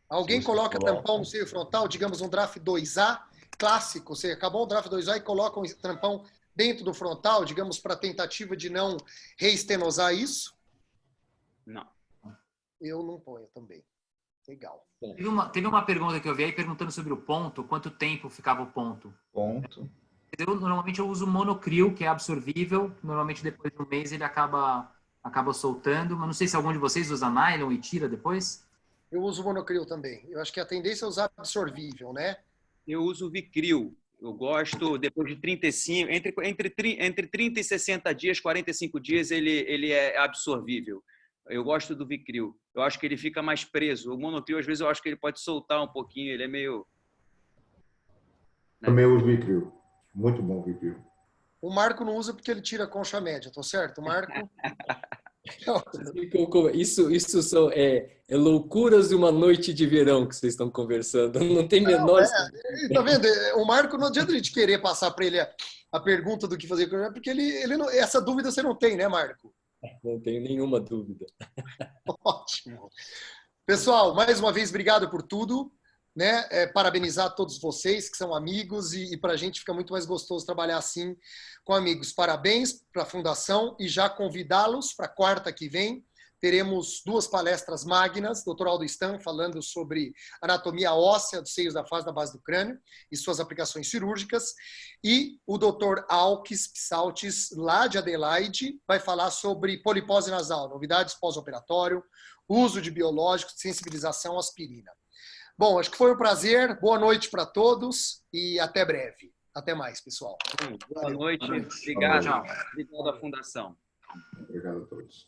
Alguém coloca tampão no seio frontal, digamos um draft 2A clássico, você acabou o draft 2A e coloca um tampão dentro do frontal, digamos, para tentativa de não reestenosar isso? Não. Eu não ponho também. Legal. Teve uma pergunta que eu vi aí perguntando sobre o ponto, quanto tempo ficava o ponto? Normalmente eu uso monocril, que é absorvível, normalmente depois de um mês ele acaba soltando, mas não sei se algum de vocês usa nylon e tira depois? Eu uso monocril também. Eu acho que a tendência é usar absorvível, né? Eu uso Vicril. Eu gosto, depois de 35, entre 30 e 60 dias, 45 dias, ele é absorvível. Eu gosto do Vicril. Eu acho que ele fica mais preso. O monocril, às vezes, eu acho que ele pode soltar um pouquinho. Ele é meio... Também uso Vicril. Muito bom Vicril. O Marco não usa porque ele tira a concha média, tô certo, Marco? Isso são loucuras de uma noite de verão que vocês estão conversando. Não tem menor... Tá vendo? O Marco, não adianta a gente querer passar para ele a pergunta do que fazer, porque ele não, essa dúvida você não tem, né, Marco? Não tenho nenhuma dúvida. Ótimo. Pessoal, mais uma vez, obrigado por tudo. Né? Parabenizar todos vocês que são amigos e para a gente fica muito mais gostoso trabalhar assim com amigos. Parabéns para a Fundação e já convidá-los para quarta que vem. Teremos 2 palestras magnas, Dr. Aldo Stan falando sobre anatomia óssea dos seios da face da base do crânio e suas aplicações cirúrgicas, e o Dr. Alques Psaltis, lá de Adelaide, vai falar sobre polipose nasal, novidades pós-operatório, uso de biológicos, sensibilização à aspirina. Bom, acho que foi um prazer. Boa noite para todos e até breve. Até mais, pessoal. Boa noite. Obrigado. Obrigado à Fundação. Obrigado a todos.